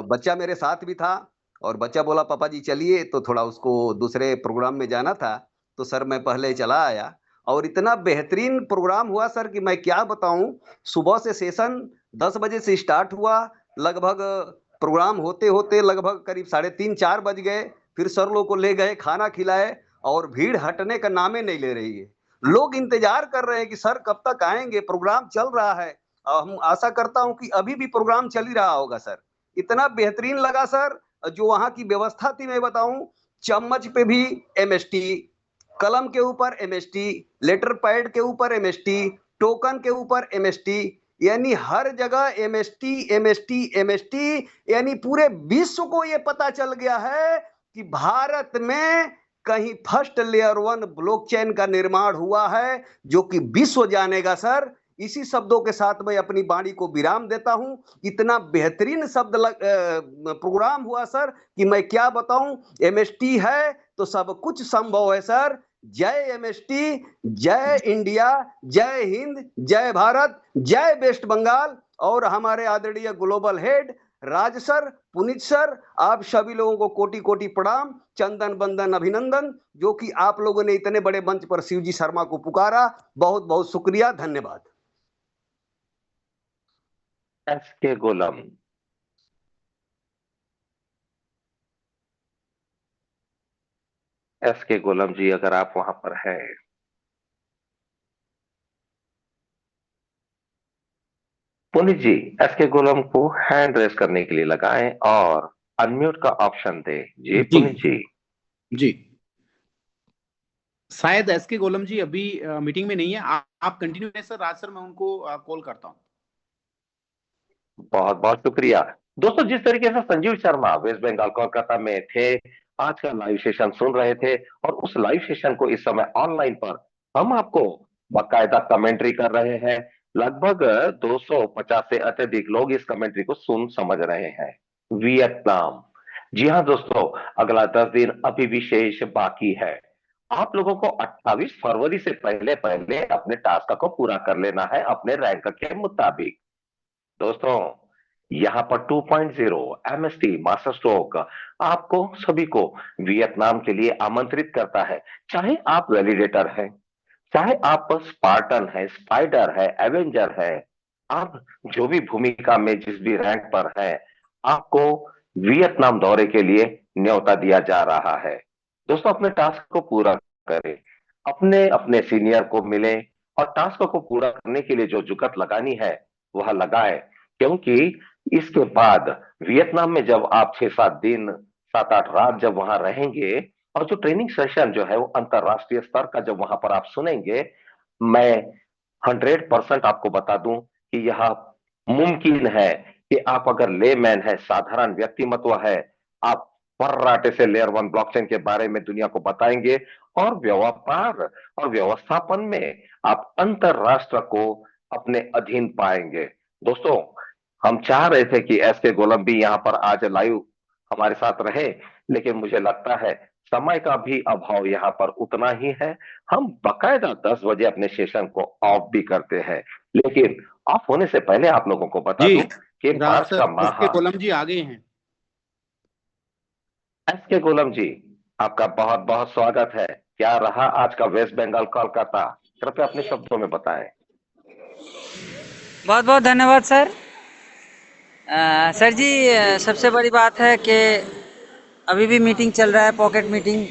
बच्चा मेरे साथ भी था और बच्चा बोला पापा जी चलिए, तो थोड़ा उसको दूसरे प्रोग्राम में जाना था, तो सर मैं पहले चला आया और इतना बेहतरीन प्रोग्राम हुआ सर कि मैं क्या बताऊं। सुबह से सेशन 10 बजे से स्टार्ट हुआ, लगभग प्रोग्राम होते होते लगभग करीब 3:30-4 बज गए। फिर सर लोग को ले गए, खाना खिलाए और भीड़ हटने का नामे नहीं ले रही है। लोग इंतजार कर रहे हैं कि सर कब तक आएंगे, प्रोग्राम चल रहा है। हम आशा करता हूं कि अभी भी प्रोग्राम चल ही रहा होगा सर। इतना बेहतरीन लगा सर। जो वहां की व्यवस्था थी मैं बताऊं, चम्मच पे भी एमएसटी, कलम के ऊपर एमएसटी, लेटर पैड के ऊपर एमएसटी, टोकन के ऊपर एमएसटी, यानी हर जगह एमएसटी एमएसटी एमएसटी। यानी पूरे विश्व को यह पता चल गया है कि भारत में कहीं फर्स्ट लेयर 1 ब्लॉकचेन का निर्माण हुआ है, जो कि विश्व जानेगा सर। इसी शब्दों के साथ मैं अपनी वाणी को विराम देता हूं। इतना बेहतरीन प्रोग्राम हुआ सर कि मैं क्या बताऊं। एमएसटी है तो सब कुछ संभव है सर। जय एमएसटी, जय इंडिया, जय हिंद, जय भारत, जय वेस्ट बंगाल। और हमारे आदरणीय ग्लोबल हेड राज सर, पुनीत सर, आप सभी लोगों को कोटि कोटि प्रणाम, चंदन बंदन अभिनंदन, जो कि आप लोगों ने इतने बड़े मंच पर शिव जी शर्मा को पुकारा। बहुत बहुत शुक्रिया, धन्यवाद। एस के गोलम, एस के गोलम जी, अगर आप वहां पर हैं। पुनीत जी, एस के गोलम को हैंड रेस करने के लिए लगाएं और अनम्यूट का ऑप्शन दें। जी जी पुनीत जी। जी, शायद एस के गोलम जी अभी मीटिंग में नहीं है। आप कंटिन्यू करें सर। राज सर, मैं उनको कॉल करता हूँ। बहुत बहुत शुक्रिया। दोस्तों, जिस तरीके से संजीव शर्मा वेस्ट बंगाल कोलकाता में थे, आज का लाइव सेशन सुन रहे थे और उस लाइव सेशन को इस समय ऑनलाइन पर हम आपको बाकायदा कमेंट्री कर रहे हैं। लगभग 250 से अत्यधिक लोग इस कमेंट्री को सुन समझ रहे हैं। वियतनाम, जी हाँ दोस्तों, अगला 10 दिन अभी विशेष बाकी है। आप लोगों को 28 फरवरी से पहले पहले अपने टास्क को पूरा कर लेना है अपने रैंक के मुताबिक। दोस्तों, यहाँ पर 2.0 एमएसटी मास्टर स्ट्रोक आपको सभी को वियतनाम के लिए आमंत्रित करता है। चाहे आप वैलिडेटर हैं, चाहे आप स्पार्टन है, स्पाइडर है, एवेंजर है, आप जो भी भूमिका में जिस भी रैंक पर है, आपको वियतनाम दौरे के लिए न्योता दिया जा रहा है। दोस्तों, अपने टास्क को पूरा करें, अपने अपने सीनियर को मिले और टास्क को पूरा करने के लिए जो जुगत लगानी है वह लगाए, क्योंकि इसके बाद वियतनाम में जब आप 6-7 दिन 7-8 रात जब वहां रहेंगे और जो ट्रेनिंग सेशन जो है वो अंतरराष्ट्रीय स्तर का जब वहां पर आप सुनेंगे, मैं 100% आपको बता दूं कि यह मुमकिन है कि आप अगर लेमैन है, साधारण व्यक्तिमत्व है, आप फर्राटे से लेयर 1 ब्लॉकचेन के बारे में दुनिया को बताएंगे और व्यापार और व्यवस्थापन में आप अंतरराष्ट्र को अपने अधीन पाएंगे। दोस्तों, हम चाह रहे थे कि एस के गोलम भी यहाँ पर आज लाइव हमारे साथ रहे, लेकिन मुझे लगता है समय का भी अभाव यहाँ पर उतना ही है। हम बकायदा 10 बजे अपने सेशन को ऑफ भी करते हैं, लेकिन ऑफ होने से पहले आप लोगों को बता जी दूं कि राज मार्च का सर, एस के माह। गोलम जी आ गए हैं। एस के गोलम जी, आपका बहुत बहुत स्वागत है। क्या रहा आज का वेस्ट बंगाल कोलकाता, कृपया अपने शब्दों में बताएं। बहुत बहुत धन्यवाद सर। सर जी, सबसे बड़ी बात है कि अभी भी मीटिंग चल रहा है, पॉकेट मीटिंग।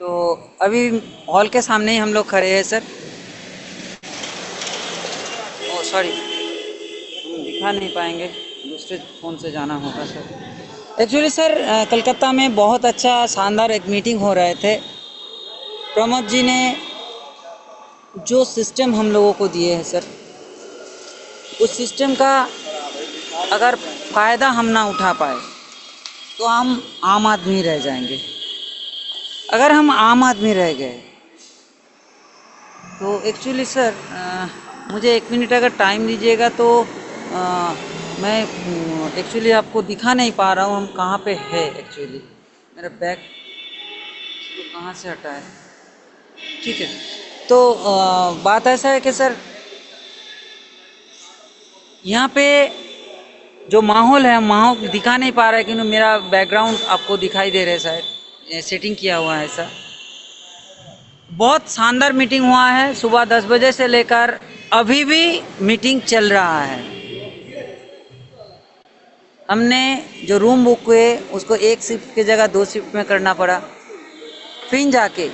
तो अभी हॉल के सामने ही हम लोग खड़े हैं सर। ओ सॉरी, हम दिखा नहीं पाएंगे, दूसरे फ़ोन से जाना होगा सर। एक्चुअली सर, कलकत्ता में बहुत अच्छा शानदार एक मीटिंग हो रहे थे। प्रमोद जी ने जो सिस्टम हम लोगों को दिए हैं सर, उस सिस्टम का अगर फ़ायदा हम ना उठा पाए तो हम आम आदमी रह जाएंगे। अगर हम आम आदमी रह गए तो एक्चुअली सर, मुझे 1 मिनट अगर टाइम दीजिएगा तो मैं एक्चुअली आपको दिखा नहीं पा रहा हूँ हम कहाँ पे है। एक्चुअली मेरा बैग तो कहाँ से हटा है, ठीक है। तो बात ऐसा है कि सर, यहाँ पे जो माहौल है, माहौल दिखा नहीं पा रहा है, क्योंकि मेरा बैकग्राउंड आपको दिखाई दे रहा है, शायद सेटिंग किया हुआ है ऐसा। बहुत शानदार मीटिंग हुआ है, सुबह 10 बजे से लेकर अभी भी मीटिंग चल रहा है। हमने जो रूम बुक हुए उसको 1 शिफ्ट की जगह 2 शिफ्ट में करना पड़ा। फिर जाके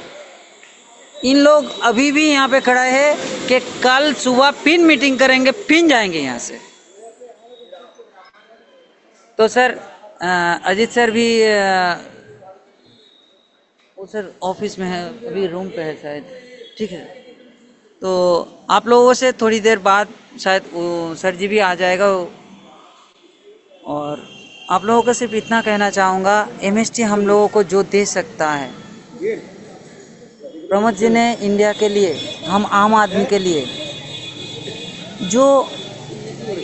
इन लोग अभी भी यहाँ पे खड़ा है कि कल सुबह फिर मीटिंग करेंगे, फिर जाएंगे यहाँ से। तो सर, अजीत सर भी वो सर ऑफिस में है, अभी रूम पे है शायद, ठीक है। तो आप लोगों से थोड़ी देर बाद शायद वो सर जी भी आ जाएगा। और आप लोगों को सिर्फ इतना कहना चाहूँगा, एमएसटी हम लोगों को जो दे सकता है, प्रमोद जी ने इंडिया के लिए, हम आम आदमी के लिए जो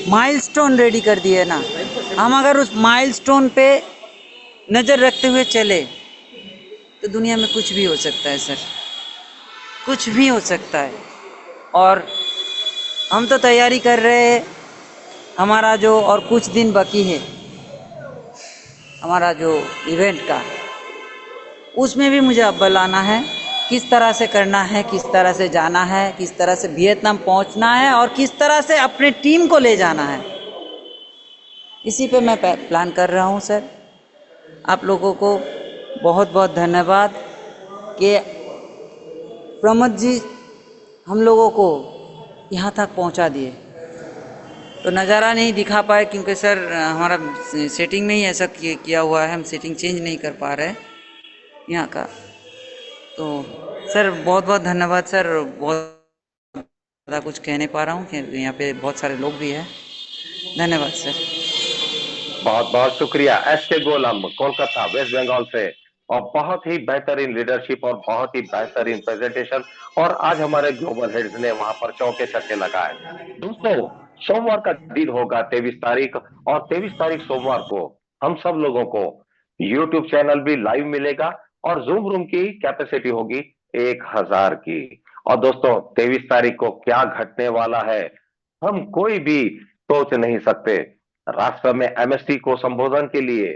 माइलस्टोन रेडी कर दिए ना, हम अगर उस माइलस्टोन पे नज़र रखते हुए चले तो दुनिया में कुछ भी हो सकता है सर, कुछ भी हो सकता है। और हम तो तैयारी कर रहे हैं, हमारा जो और कुछ दिन बाकी है हमारा जो इवेंट का, उसमें भी मुझे अव्वल आना है। किस तरह से करना है, किस तरह से जाना है, किस तरह से वियतनाम पहुंचना है और किस तरह से अपने टीम को ले जाना है, इसी पे मैं प्लान कर रहा हूं सर। आप लोगों को बहुत बहुत धन्यवाद कि प्रमोद जी हम लोगों को यहाँ तक पहुँचा दिए। तो नज़ारा नहीं दिखा पाए क्योंकि सर हमारा सेटिंग में ही ऐसा किया हुआ है, हम सेटिंग चेंज नहीं कर पा रहे यहाँ का। तो सर बहुत बहुत धन्यवाद सर, बहुत ज़्यादा कुछ कह नहीं पा रहा हूँ कि यहाँ पे बहुत सारे लोग भी हैं। धन्यवाद सर। बहुत बहुत शुक्रिया एस के गोलम, कोलकाता वेस्ट बंगाल से। और बहुत ही बेहतरीन लीडरशिप और बहुत ही बेहतरीन प्रेजेंटेशन, और आज हमारे ग्लोबल हेड्स ने वहां पर चौके छक्के लगाए। दोस्तों, सोमवार का दिन होगा 23 तारीख, और 23 तारीख सोमवार को हम सब लोगों को यूट्यूब चैनल भी लाइव मिलेगा और जूम रूम की कैपेसिटी होगी 1000 की। और दोस्तों, 23 तारीख को क्या घटने वाला है हम कोई भी सोच नहीं सकते। राष्ट्र में एमएसटी को संबोधन के लिए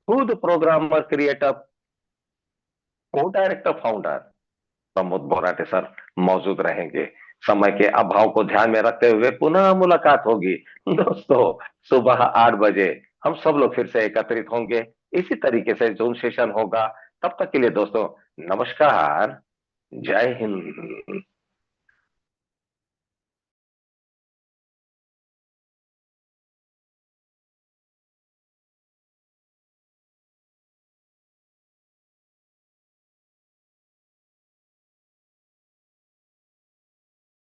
खुद प्रोग्रामर, क्रिएटर, को director, founder Pramod Borate sir मौजूद रहेंगे। समय के अभाव को ध्यान में रखते हुए पुनः मुलाकात होगी दोस्तों। सुबह 8 बजे हम सब लोग फिर से एकत्रित होंगे, इसी तरीके से जूम सेशन होगा। तब तक के लिए दोस्तों नमस्कार, जय हिंद।